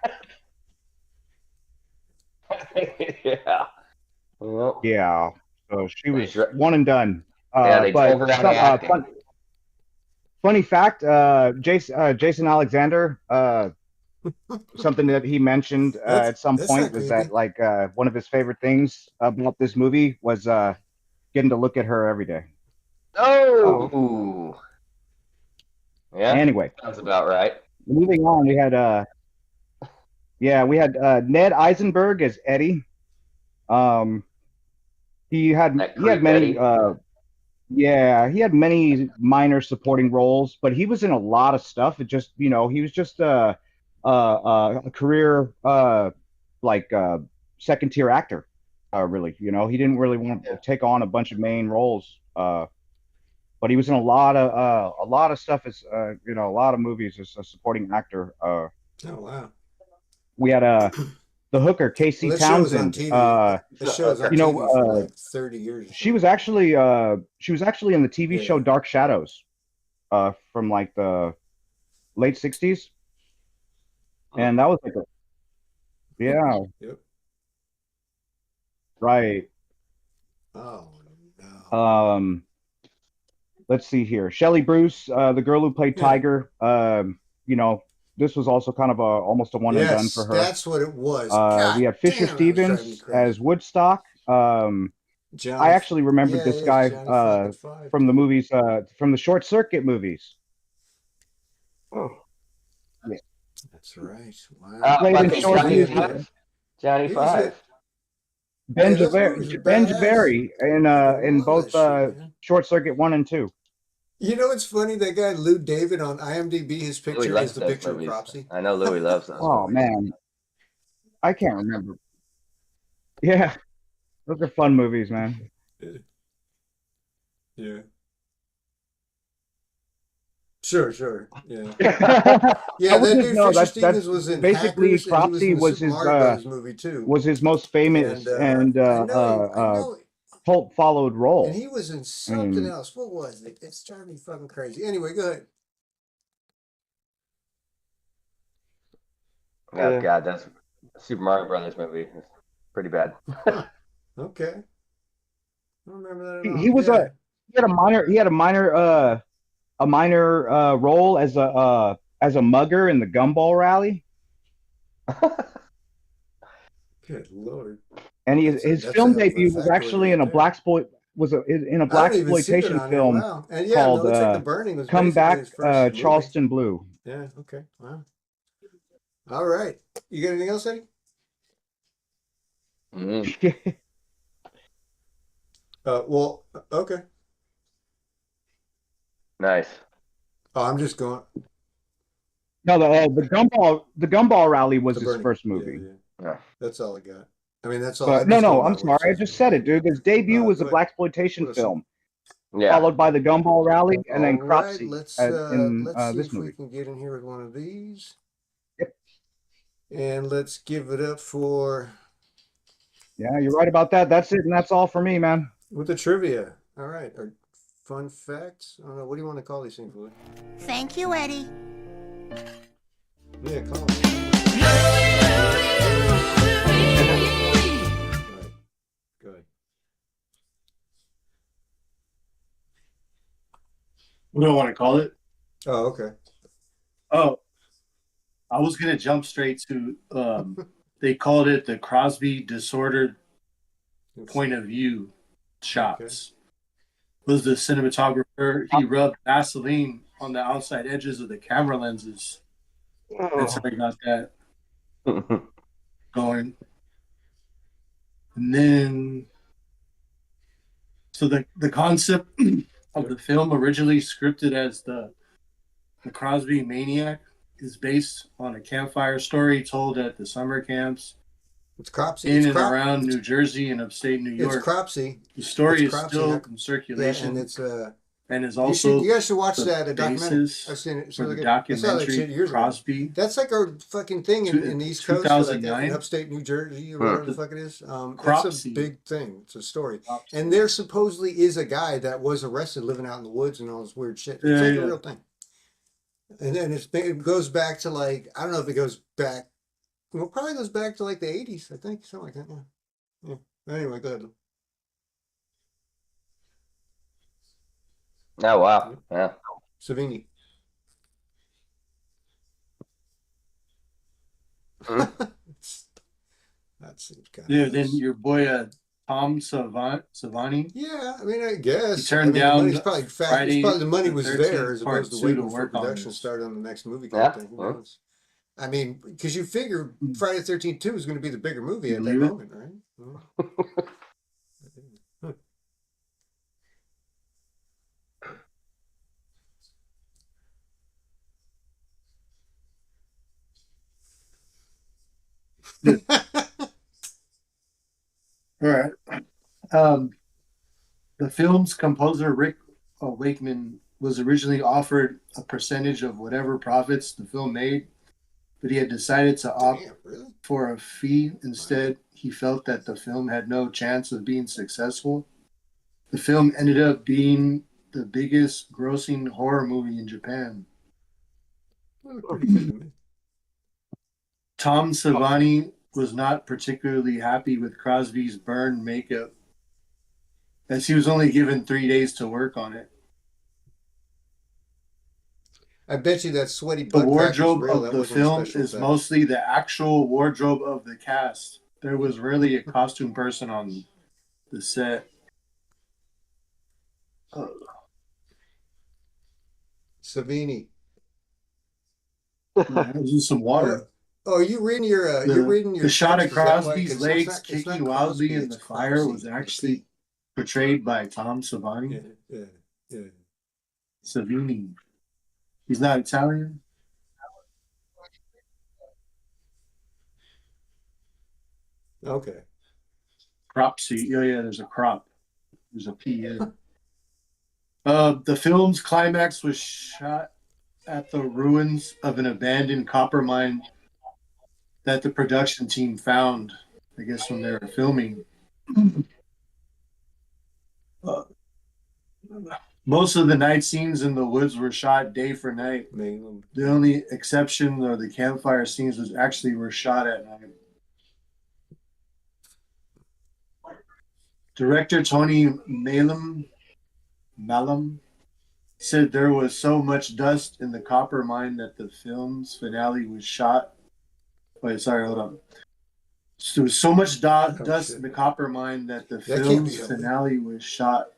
Yeah. Well, yeah. So she was one and done. They drove her out of acting. Funny fact, Jason Alexander, something that he mentioned at some point was that like one of his favorite things about this movie was getting to look at her every day. Oh. Yeah. Anyway, sounds about right. Moving on, we had Ned Eisenberg as Eddie. He had many he had many minor supporting roles, but he was in a lot of stuff. It just, he was just a career second tier actor, really. He didn't really want to take on a bunch of main roles, but he was in a lot of stuff as a lot of movies as a supporting actor. Oh wow. We had the hooker Casey Townsend. This show was on TV for like 30 years. She was actually in the TV show Dark Shadows, from like the late '60s, and that was like Yep. Right. Oh no. Let's see here. Shelley Bruce, the girl who played Tiger. This was also kind of almost a one and done for her. That's what it was. We had Fisher Stevens as Woodstock. I actually remembered this guy from the movies, from the Short Circuit movies. Oh, yeah. That's right. Wow. Played in Short Johnny Five. Ben Javari in both Short Circuit 1 and 2. You know, it's funny, that guy Lou David on IMDb, his picture is the picture of Cropsey. I know Louis loves those. Oh man, I can't remember. Yeah, those are fun movies, man. Yeah. Sure. Yeah. Yeah, Fisher Stevens was in basically Hackers, Cropsey was his movie too. Was his most famous and cult followed role. And he was in something else. What was it? It's driving me fucking crazy. Anyway, go ahead. Oh God, that's Super Mario Brothers movie. It's pretty bad. Okay. I don't remember that at all. He had a minor role as a mugger in the Gumball Rally. Good Lord. And his film debut was actually in a blaxploitation film called like The Burning was Come Back, his first Charleston Blue. Yeah. Okay. Wow. All right. You got anything else, Eddie? Well, okay. Nice. Oh, I'm just going. No, the Gumball Rally was his first movie. Yeah. That's all I got. I mean, that's all. But, no, I'm sorry. I just said it, dude. His debut was a blaxploitation film, followed by the Gumball Rally, and then Cropsey let's in see this if movie. we can get in here with one of these. Yep. And let's give it up for. Yeah, you're right about that. That's it, and that's all for me, man. With the trivia. All right. Or fun facts. I don't know. What do you want to call these things, Louis? Thank you, Eddie. Yeah, call them. Go ahead. What do I want to call it? Oh, okay. Oh, I was gonna jump straight to. They called it the Crosby disordered point of view shots. Was the cinematographer? He rubbed Vaseline on the outside edges of the camera lenses. That's how I got that going. And then, so the concept of the film, originally scripted as the Crosby Maniac, is based on a campfire story told at the summer camps in and around New Jersey and upstate New York. It's Cropsey. The story It's is Cropsey, still in circulation. Yeah, and it's and is also you guys should watch that documentary. basis I've seen it. for the I saw that shit documentary years Crosby. ago. That's like a fucking thing in the East Coast, like that, 2009. in upstate New Jersey or whatever the fuck it is. It's a Cropsey. big thing. It's a story. And there supposedly is a guy that was arrested living out in the woods and all this weird shit. It's like a real thing. And then it goes back to like, I don't know if it goes back, well, probably goes back to like the 80s, I think, something like that. Yeah. Anyway, go ahead. Oh, wow. Yeah. Savini. That seems kind of Yeah, then your boy Tom Savani. Yeah, I mean, I guess. He turned down it's probably Friday probably the money the was 13th there as part opposed to two waiting to for work on production to this. start on the next movie. Yeah. Kind of thing. Who knows? I mean, because you figure Friday the 13th 2 is going to be the bigger movie at that Believe it? moment, right? All right. The film's composer Rick Wakeman was originally offered a percentage of whatever profits the film made, but he had decided to opt for a fee instead. He felt that the film had no chance of being successful. The film ended up being the biggest grossing horror movie in Japan. Tom Savani was not particularly happy with Crosby's burn makeup, as he was only given 3 days to work on it. I bet you that sweaty The butt crack was wardrobe real. of That the wasn't film special is effect. mostly the actual wardrobe of the cast. There was rarely a costume person on the set. Savini. This is some water. Oh, are you reading your? You're reading your. The shot of text, is that why? Crosby's 'Cause legs it's not kicking wildly Crosby, in the it's fire Crosby. was actually portrayed by Tom Savani. Yeah. Savini. He's not Italian. Okay. Cropsy. Yeah, there's a crop. There's a P in it. The film's climax was shot at the ruins of an abandoned copper mine that the production team found, I guess, when they were filming. Most of the night scenes in the woods were shot day for night. The only exception are the campfire scenes were shot at night. Director Tony Malum said there was so much dust in the copper mine that the film's finale was shot. Wait, sorry, hold on. So there was so much dust in the copper mine that the That can't film's be helped. finale was shot.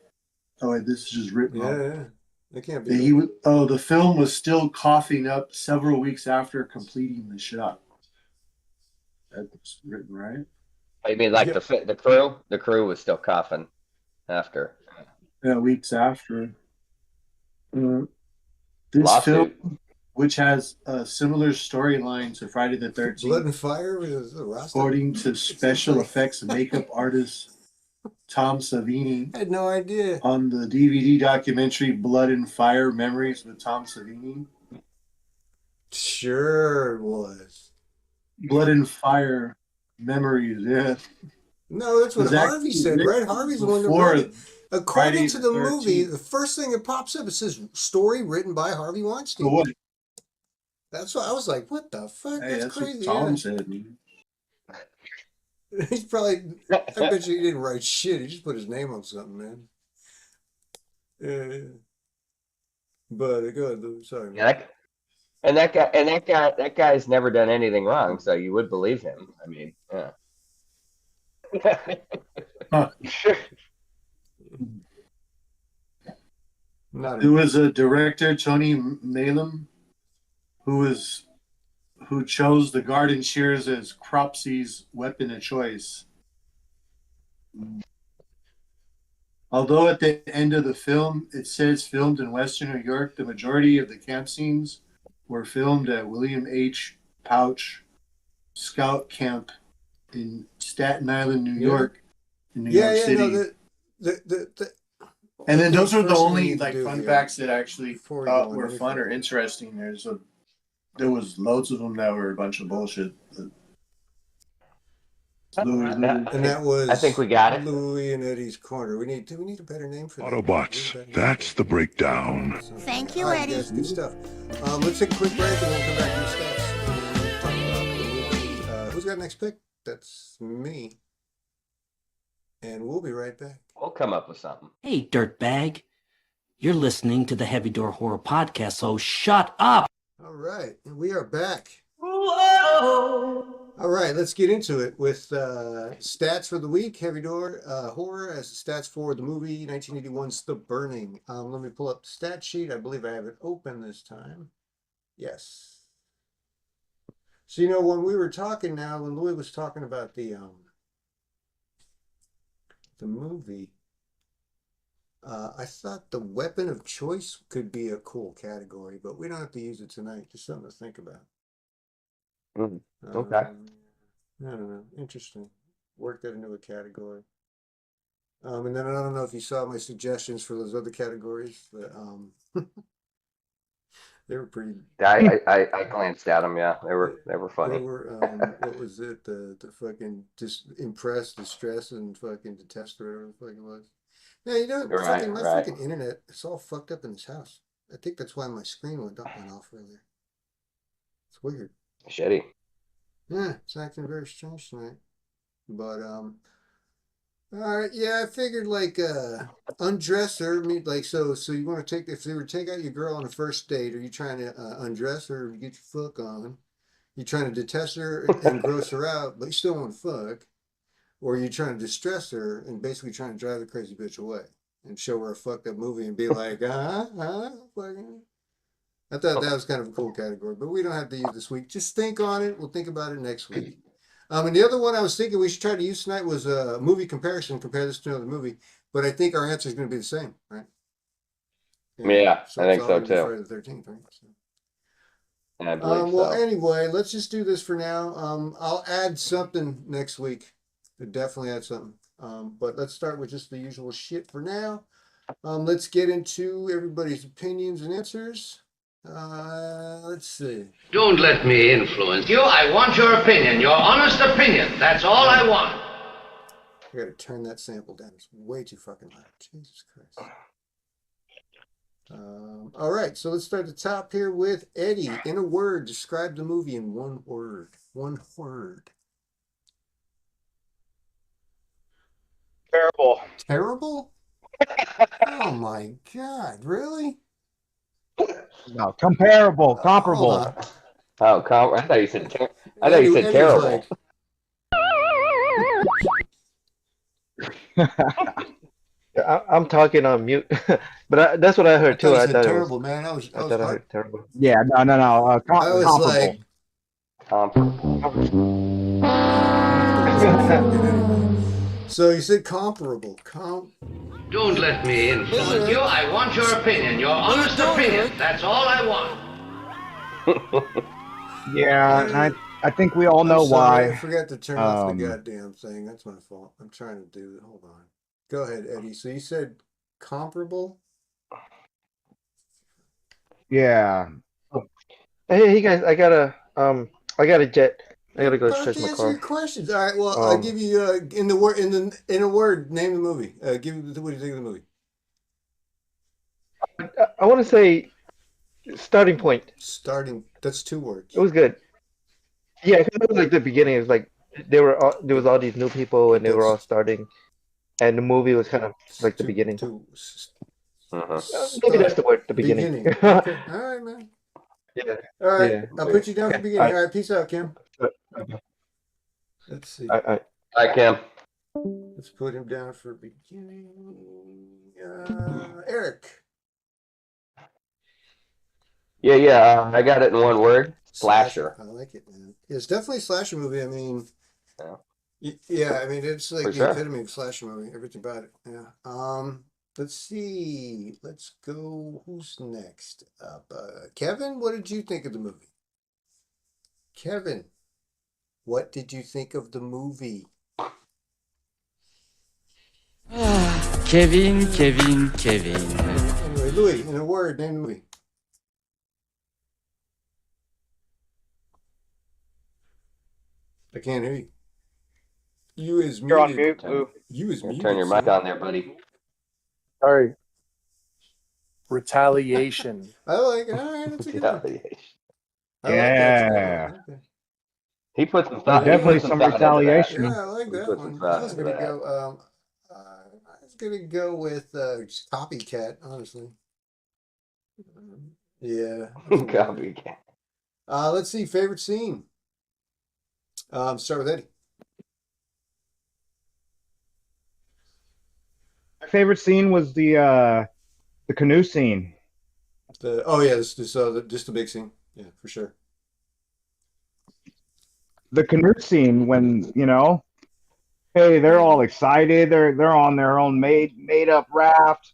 Oh wait, this is just written off. Yeah. That can't That be. he was, the film was still coughing up several weeks after completing the shot. That's written right. I mean, like the crew? The crew was still coughing after. Yeah, weeks after. This Lawsuit. film, which has a similar storyline to Friday the 13th, Blood and Fire was the Rasta. according to special effects makeup artist Tom Savini. I had no idea. On the DVD documentary Blood and Fire Memories with Tom Savini. Sure it was. Blood and Fire Memories, yeah. No, that's what Harvey said, right? Harvey's the one that wrote it. According Friday to the the movie, 13th. the first thing that pops up, it says story written by Harvey Weinstein. So what? That's why I was like, what the fuck? Hey, that's what crazy. Tom Yeah. said. Man. He's probably, I bet you he didn't write shit. He just put his name on something, man. Yeah. But go ahead, sorry. Man. Yeah, that guy's never done anything wrong, so you would believe him. I mean, yeah. There was a director, Tony Malum, who chose the garden shears as Cropsy's weapon of choice. Although at the end of the film it says filmed in Western New York, the majority of the camp scenes were filmed at William H. Pouch Scout Camp in Staten Island, New York, in New York City. No, and then those are the first thing we only need to like do fun here, facts that I actually before we thought go on were any fun or further. interesting. There was loads of them that were a bunch of bullshit. Louis. And that was I think we got it. Louis and Eddie's Corner. We need a better name for that. Autobots, that's the breakdown. Thank you, Eddie. Yes, good stuff. Let's take a quick break and then come back to the stats and talk about the movie. Who's got next pick? That's me. And we'll be right back. We'll come up with something. Hey, dirtbag. You're listening to the Heavy Door Horror Podcast, so shut up! All right, and we are back. Whoa. All right, let's get into it with stats for the week. Heavy Door Horror as the stats for the movie 1981's The Burning. Let me pull up the stat sheet. I believe I have it open this time. Yes. So, you know, when we were talking now, when Louis was talking about the movie, I thought the weapon of choice could be a cool category, but we don't have to use it tonight. Just something to think about. Okay. I don't know. Interesting. Work that into a category. And then I don't know if you saw my suggestions for those other categories. But, they were pretty. I glanced at them. Yeah, they were funny. They were what was it? The fucking just impress, distress, and fucking detest, or whatever the fuck it was. Yeah, you know, Right, my right. fucking internet, it's all fucked up in this house. I think that's why my screen went off earlier. It's weird. Shitty. Yeah, it's acting very strange tonight. But all right, yeah, I figured like undress her, like so you want to if you were to take out your girl on a first date, are you trying to undress her or get your fuck on? You trying to detest her and gross her out, but you still want to fuck? Or are you trying to distress her and basically trying to drive the crazy bitch away and show her a fucked up movie and be like, fucking. I thought that was kind of a cool category, but we don't have to use this week. Just think on it. We'll think about it next week. And the other one I was thinking we should try to use tonight was a movie comparison. Compare this to another movie, but I think our answer is going to be the same, right? Yeah, I think it's so all gonna be too. Friday the 13th, right? So. I believe Well, so. anyway, let's just do this for now. I'll add something next week. I'll definitely add something. But let's start with just the usual shit for now. Let's get into everybody's opinions and answers. Let's see. Don't let me influence you. I want your opinion, your honest opinion. That's all I want. I gotta turn that sample down. It's way too fucking loud. Jesus Christ. All right, so let's start at the top here with Eddie. In a word, describe the movie in one word. One word. Terrible. Terrible? Oh my God, really? No, comparable, comparable. I thought you said terrible. I'm talking on mute, but that's what I heard too. I thought terrible, man. I thought I heard terrible. Yeah, no. I was Comparable. like, so you said comparable. Don't let me influence you. I want your opinion, your honest opinion. That's all I want. Yeah, and I think we all know I'm sorry, why. I forgot to turn off the goddamn thing. That's my fault. I'm trying to do it. Hold on. Go ahead, Eddie. So you said comparable? Yeah. Hey guys, I got a jet. I gotta go stretch my Answer car. your questions. All right. Well, I'll give you in a word. Name the movie. What do you think of the movie? I want to say starting point. That's 2 words. It was good. Yeah, 'cause it was like the beginning. It was like there was all these new people and they were all starting, and the movie was kind of like the beginning. Maybe that's the word. The beginning. Okay. All right, man. Yeah. All right. Yeah. I'll put you down for beginning. All right. Peace out, Kim. Let's see. Hi, Kim. Let's put him down for beginning. Eric. Yeah. I got it in one word. Slasher. I like it, man. It's definitely a slasher movie. I mean, Yeah, I mean, it's like For the sure. epitome of slasher movie. Everything about it. Yeah. Let's see. Let's go. Who's next up? Kevin, what did you think of the movie? Kevin, what did you think of the movie? Kevin. Anyway, Louis, in a word, name the movie. I can't hear you. You is You're on muted. mute, Lou. You is muted. Turn your mic son. on there, buddy. Sorry. Retaliation. I like it. All right, that's a good one. Retaliation. I like that. Yeah. He put some There's thought. definitely some thought into that. retaliation. Yeah, I like He that put some one. thought I was into gonna that. go. I was gonna go with just Copycat. Honestly. Yeah. Copycat. Let's see. Favorite scene. Start with Eddie. My favorite scene was the canoe scene. Just the big scene. Yeah, for sure. The canoe scene when, hey, they're all excited. They're on their own made up raft.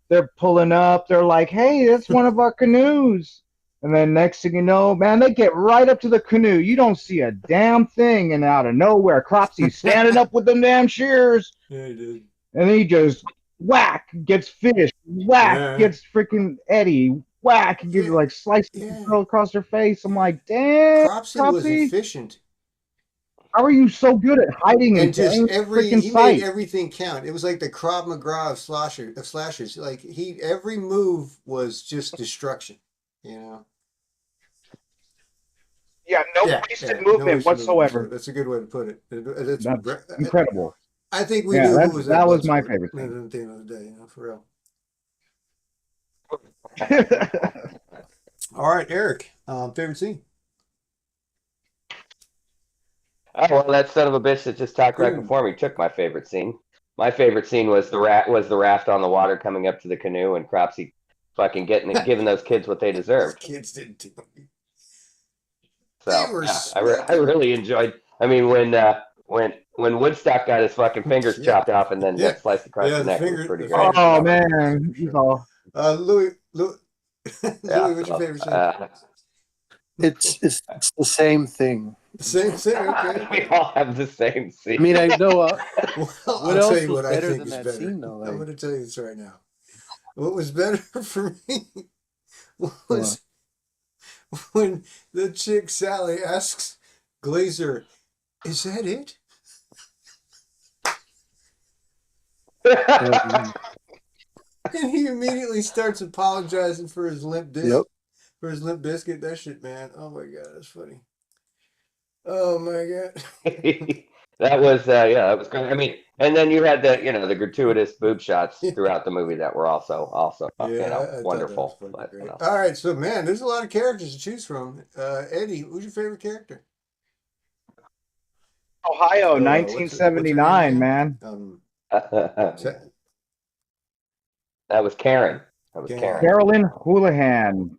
They're pulling up. They're like, hey, that's one of our canoes. And then next thing you know, man, they get right up to the canoe. You don't see a damn thing, and out of nowhere, Cropsy's standing up with them damn shears. Yeah, he did. And he just whack gets fish, whack gets freaking Eddie, whack gets like sliced the girl across her face. I'm like, damn, Cropsy was efficient. How are you so good at hiding in And just plain freaking he sight? made everything count. It was like the Krav Maga of slashers. Like every move was just destruction. Yeah, no wasted movement whatsoever. That's a good way to put it. That's incredible. I think we knew who was that was my favorite thing. At the end of the day, for real. All right, Eric, favorite scene. Oh well, that son of a bitch that just talked right before me took my favorite scene. My favorite scene was the raft on the water coming up to the canoe and Cropsy fucking giving those kids what they deserved. Kids didn't do it. So I really enjoyed. I mean, when Woodstock got his fucking fingers chopped off and then got sliced across the neck, it was pretty great. Oh man, Louis, what's your favorite scene? It's the same thing. The same thing. Okay. We all have the same scene. I mean, I know. What I'll else tell you was what better I than think that is better. scene, though. I'm going to tell you this right now. What was better for me was when the chick Sally asks Glazer, "Is that it?" And he immediately starts apologizing for his limp disc. Yep. For his limp biscuit. That shit, man. Oh my god, that's funny. Oh my god. That was that was great. I mean, and then you had the gratuitous boob shots throughout the movie that were also wonderful. But, All right, so man, there's a lot of characters to choose from. Eddie, who's your favorite character? Ohio, 1979, man. that was Karen. That was Karen. Carolyn Houlihan,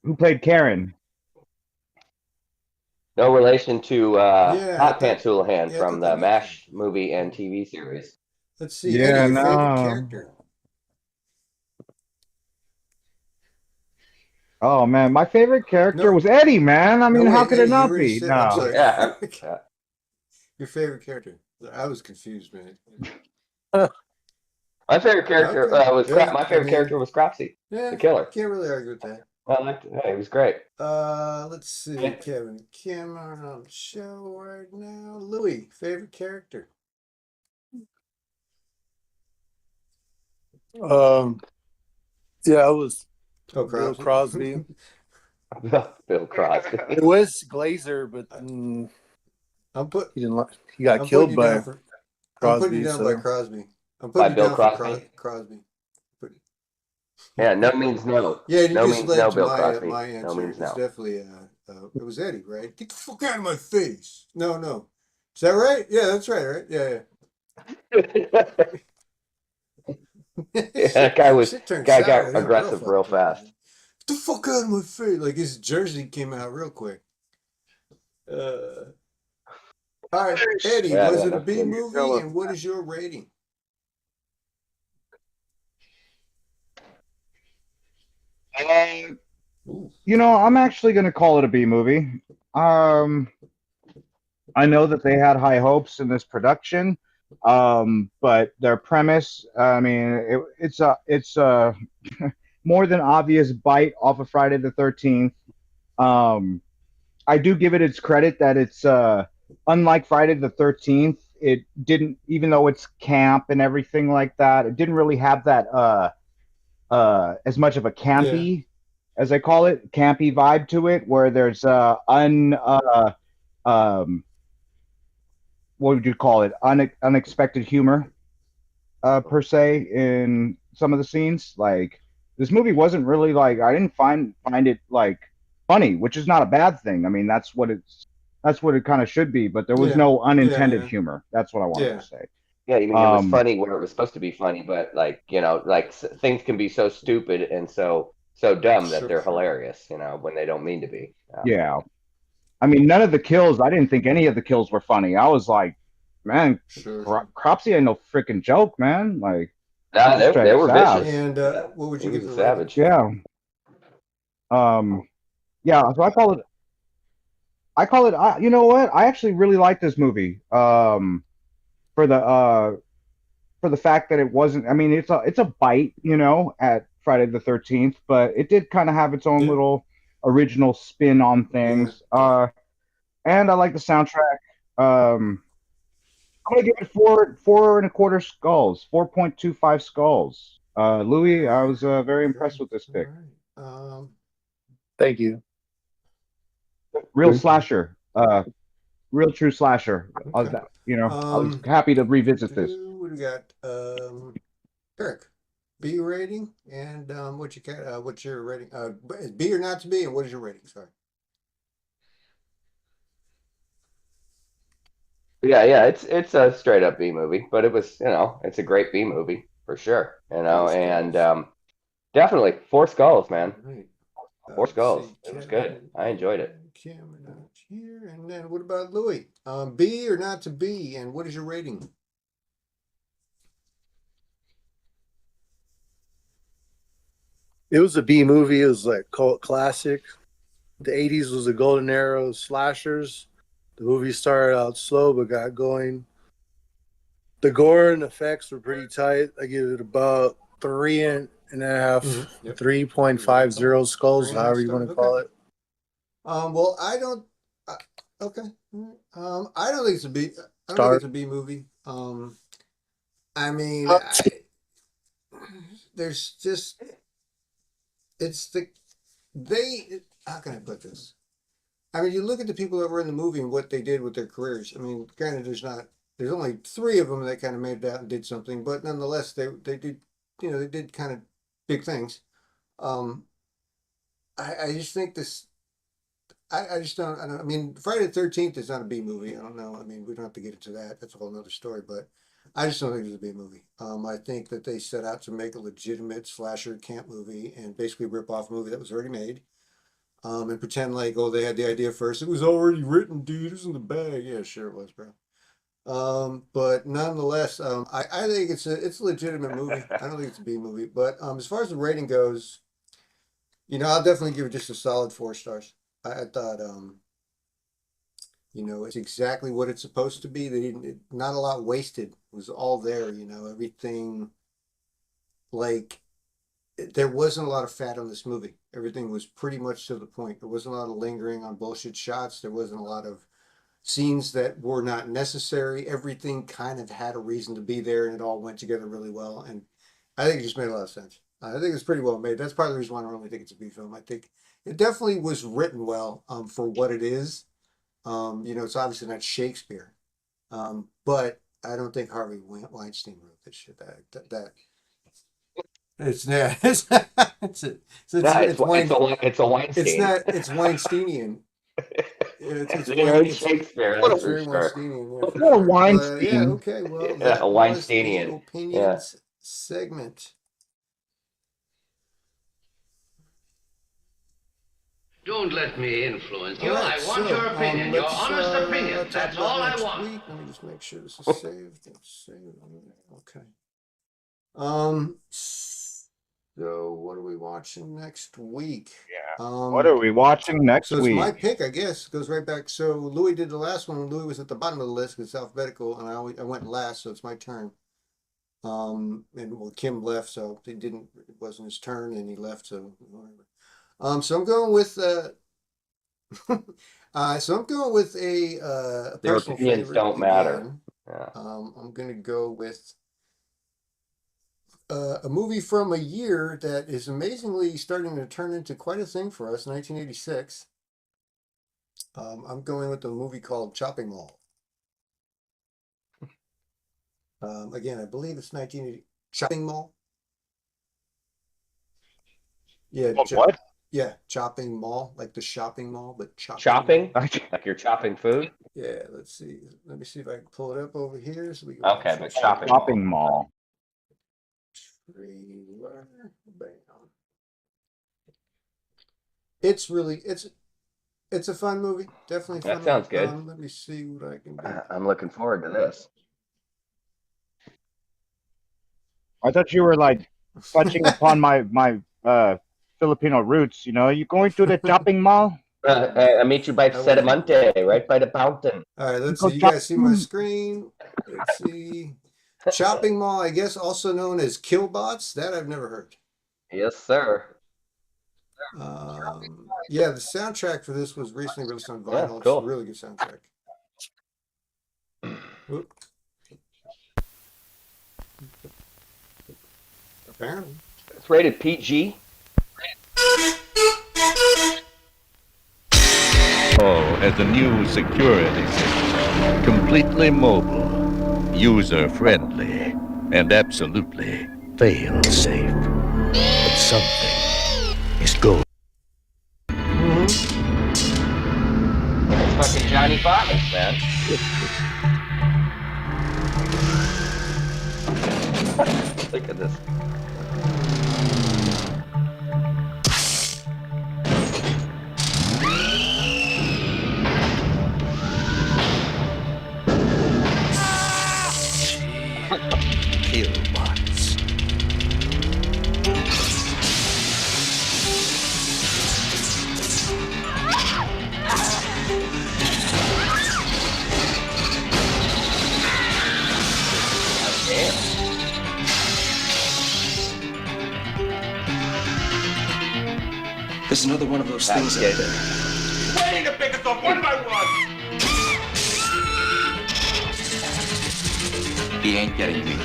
who played Karen. No relation to Hot Pants Houlihan from the MASH movie and TV series. Let's see. Eddie, your favorite character? Oh man, my favorite character was Eddie, man. I mean, how could it not be? No. Yeah. Your favorite character? I was confused, man. My favorite character my favorite character was Cropsy, the killer. Can't really argue with that. I liked it. Hey, he was great. Let's see, Kevin. Kim aren't on the show right now. Louis, favorite character? Yeah, it was Bill Crosby. Bill Crosby. It was Glazer, but he got killed by Crosby. I'm putting you down by Crosby. I'm By putting Bill you down Crosby? for Crosby. Yeah, no means no. Yeah, you no just means led no, to Bill my, Crosby. my answer. No means It's no. definitely it was Eddie, right? Get the fuck out of my face. No. Is that right? Yeah, that's right? Yeah. Yeah, that guy got aggressive real fast. Get the fuck out of my face. Like his jersey came out real quick. All right, Eddie, Yeah, was yeah, it a that's B good. movie, and what is your rating? You know, I'm actually going to call it a B movie. I know that they had high hopes in this production, but their premise, I mean, it's a more than obvious bite off of Friday the 13th. I do give it its credit that it's unlike Friday the 13th. It didn't, even though it's camp and everything like that, it didn't really have that as much of a campy, as I call it, campy vibe to it, where there's what would you call it? Unexpected humor, per se, in some of the scenes. Like this movie wasn't really like I didn't find it like funny, which is not a bad thing. I mean, that's what it kind of should be. But there was no unintended humor. That's what I wanted to say. Yeah, you mean it was funny where it was supposed to be funny, but like things can be so stupid and so dumb that they're hilarious. When they don't mean to be. Yeah. I mean, none of the kills. I didn't think any of the kills were funny. I was like, man, Cropsy ain't no freaking joke, man. Like, nah, they were vicious. And what would you give the savage? Yeah. Yeah. So I call it. You know what? I actually really like this movie. For the fact that it wasn't. I mean, it's a bite, at Friday the 13th, but it did kind of have its own little original spin on things. And I like the soundtrack. I'm gonna give it 4.25 skulls, 4.25 skulls. Louis, I was very impressed with this pick. Thank you. Real slasher, real true slasher. I was happy to revisit this. What do we got? Eric, B rating, and what's your rating? Is B or not to be, and what is your rating? Sorry. Yeah, it's a straight up B movie, but it was, it's a great B movie for sure, and definitely 4 skulls, man. Right. 4 skulls. It was good. I enjoyed it. Cameron here, and then what about Louis? B or not to be, and what is your rating? It was a B movie. It was like cult classic. The 80s was the golden era of slashers. The movie started out slow but got going. The gore and effects were pretty tight. I give it about 3.5, 3.50 skulls, however you want to call it. Well, I don't. Okay. I don't think it's a B. I don't think it's a B movie. I mean, there's just. It's how can I put this? I mean, you look at the people that were in the movie and what they did with their careers. I mean, granted, there's only 3 of them that kind of made it out and did something, but nonetheless, they did, they did kind of big things. I just think this, I just don't, I mean, Friday the 13th is not a B movie. I don't know. I mean, we don't have to get into that. That's a whole nother story, but I just don't think it's a B movie. I think that they set out to make a legitimate slasher camp movie and basically rip off a movie that was already made. And pretend like, they had the idea first. It was already written, dude. It was in the bag. Yeah, sure it was, bro. But nonetheless, I think it's a legitimate movie. I don't think it's a B movie. But as far as the rating goes, I'll definitely give it just a solid 4 stars. I thought, it's exactly what it's supposed to be. Not a lot wasted. It was all there. Everything, like, there wasn't a lot of fat on this movie. Everything was pretty much to the point. There wasn't a lot of lingering on bullshit shots. There wasn't a lot of scenes that were not necessary. Everything kind of had a reason to be there, and it all went together really well. And I think it just made a lot of sense. I think it's pretty well made. That's part of the reason why I don't really think it's a B film. I think it definitely was written well for what it is. It's obviously not Shakespeare, but I don't think Harvey Weinstein wrote this shit. It's not. It's Weinstein. It's Weinsteinian. It's Shakespeare. That's for sure. What a Weinstein. Yeah. Okay. Well, yeah, a Weinsteinian. Opinions segment. Don't let me influence you. All right, I want your opinion, your honest opinion. talk That's about all I next want. week. Let me just make sure this is saved. Okay. So what are we watching next week? Yeah. What are we watching next so it's week? my pick, I guess. Goes right back. So Louis did the last one. Louis was at the bottom of the list because it's alphabetical, and I went last, so it's my turn. And well, Kim left, so it wasn't his turn, and he left, so whatever. So I'm going with a Their personal opinions favorite don't matter. again. Yeah. I'm gonna go with a movie from a year that is amazingly starting to turn into quite a thing for us, 1986. I'm going with a movie called Chopping Mall. Again, I believe it's 1980. Chopping Mall. Yeah. What? Yeah, Chopping Mall, like the shopping mall, but Chopping? Like you're chopping food? Yeah, let's see. Let me see if I can pull it up over here. So we can Okay, but shopping mall. Trailer. Bam. It's a fun movie. Definitely fun. That sounds good. Let me see what I can do. I'm looking forward to this. I thought you were like touching upon my Filipino roots. You know, you going to the shopping mall? I meet you by Sedimonte, right by the fountain. All right, let's see. You guys see my screen? Let's see. Shopping Mall, I guess, also known as Killbots. That I've never heard. Yes, sir. Yeah, the soundtrack for this was recently released on vinyl. Yeah, cool. It's a really good soundtrack. Oop. Apparently. It's rated PG. As a new security system, completely mobile, user-friendly, and absolutely fail-safe. But something is going. It's fucking Johnny Fox, man. Look at this. Killbots. There's another one of those things out there. Waiting to pick us up one by one. He ain't getting me.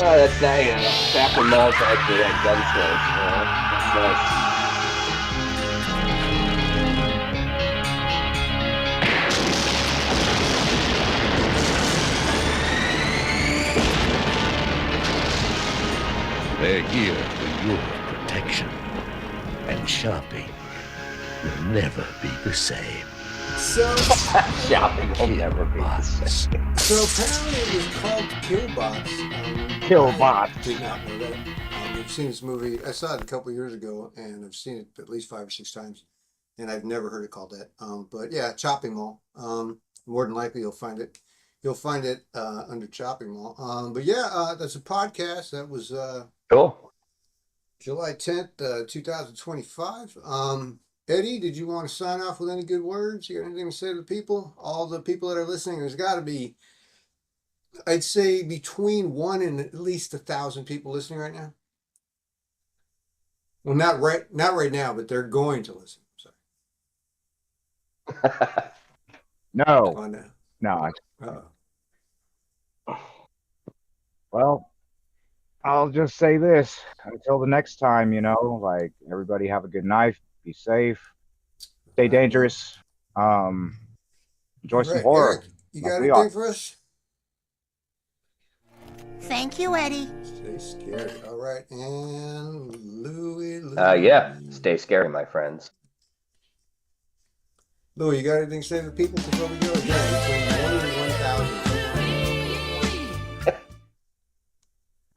Oh, that's nice. Sapper Mall's actually like gunsmith. Nice. They're here for your protection. And shopping will never be the same. So shopping will never be the same. So apparently it was called Killbots. Killbots. I did not know that. I've seen this movie. I saw it a couple of years ago, and I've seen it at least 5 or 6 times, and I've never heard it called that. But yeah, Chopping Mall. More than likely you'll find it. You'll find it under Chopping Mall. But yeah, that's a podcast. That was cool. July 10th, 2025. Eddie, did you want to sign off with any good words? You got anything to say to the people? All the people that are listening, there's got to be, I'd say, between 1 and at least 1,000 people listening right now. Well, not right now, but they're going to listen. Sorry. No. Oh, no. No. Uh-oh. Well, I'll just say this. Until the next time, like, everybody have a good night. Be safe. Stay dangerous. Enjoy some horror. Eric, you got anything for us? Thank you, Eddie. Stay scary. All right. And Louie. Yeah. Stay scary, my friends. Louis, you got anything to say to the people before we go? Again, between 1 and 1,000.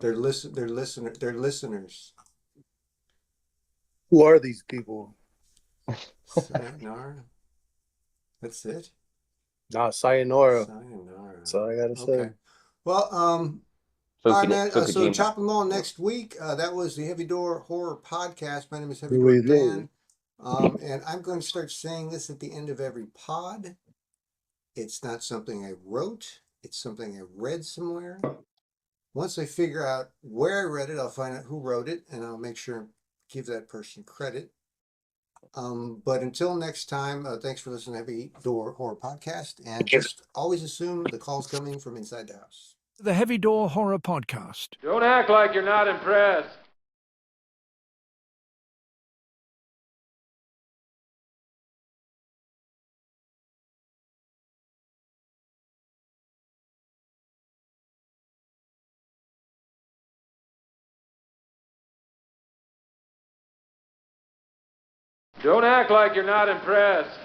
They're listeners. Who are these people? Sayonara. That's it? Nah, sayonara. Sayonara. That's all I gotta say. Well, all right, man. So chop them all next week. That was the Heavy Door Horror Podcast. My name is Heavy Door Dan. And I'm going to start saying this at the end of every pod. It's not something I wrote. It's something I read somewhere. Once I figure out where I read it, I'll find out who wrote it, and I'll make sure and give that person credit. But until next time, thanks for listening to Heavy Door Horror Podcast, and just always assume the call's coming from inside the house. The Heavy Door Horror Podcast. Don't act like you're not impressed. Don't act like you're not impressed.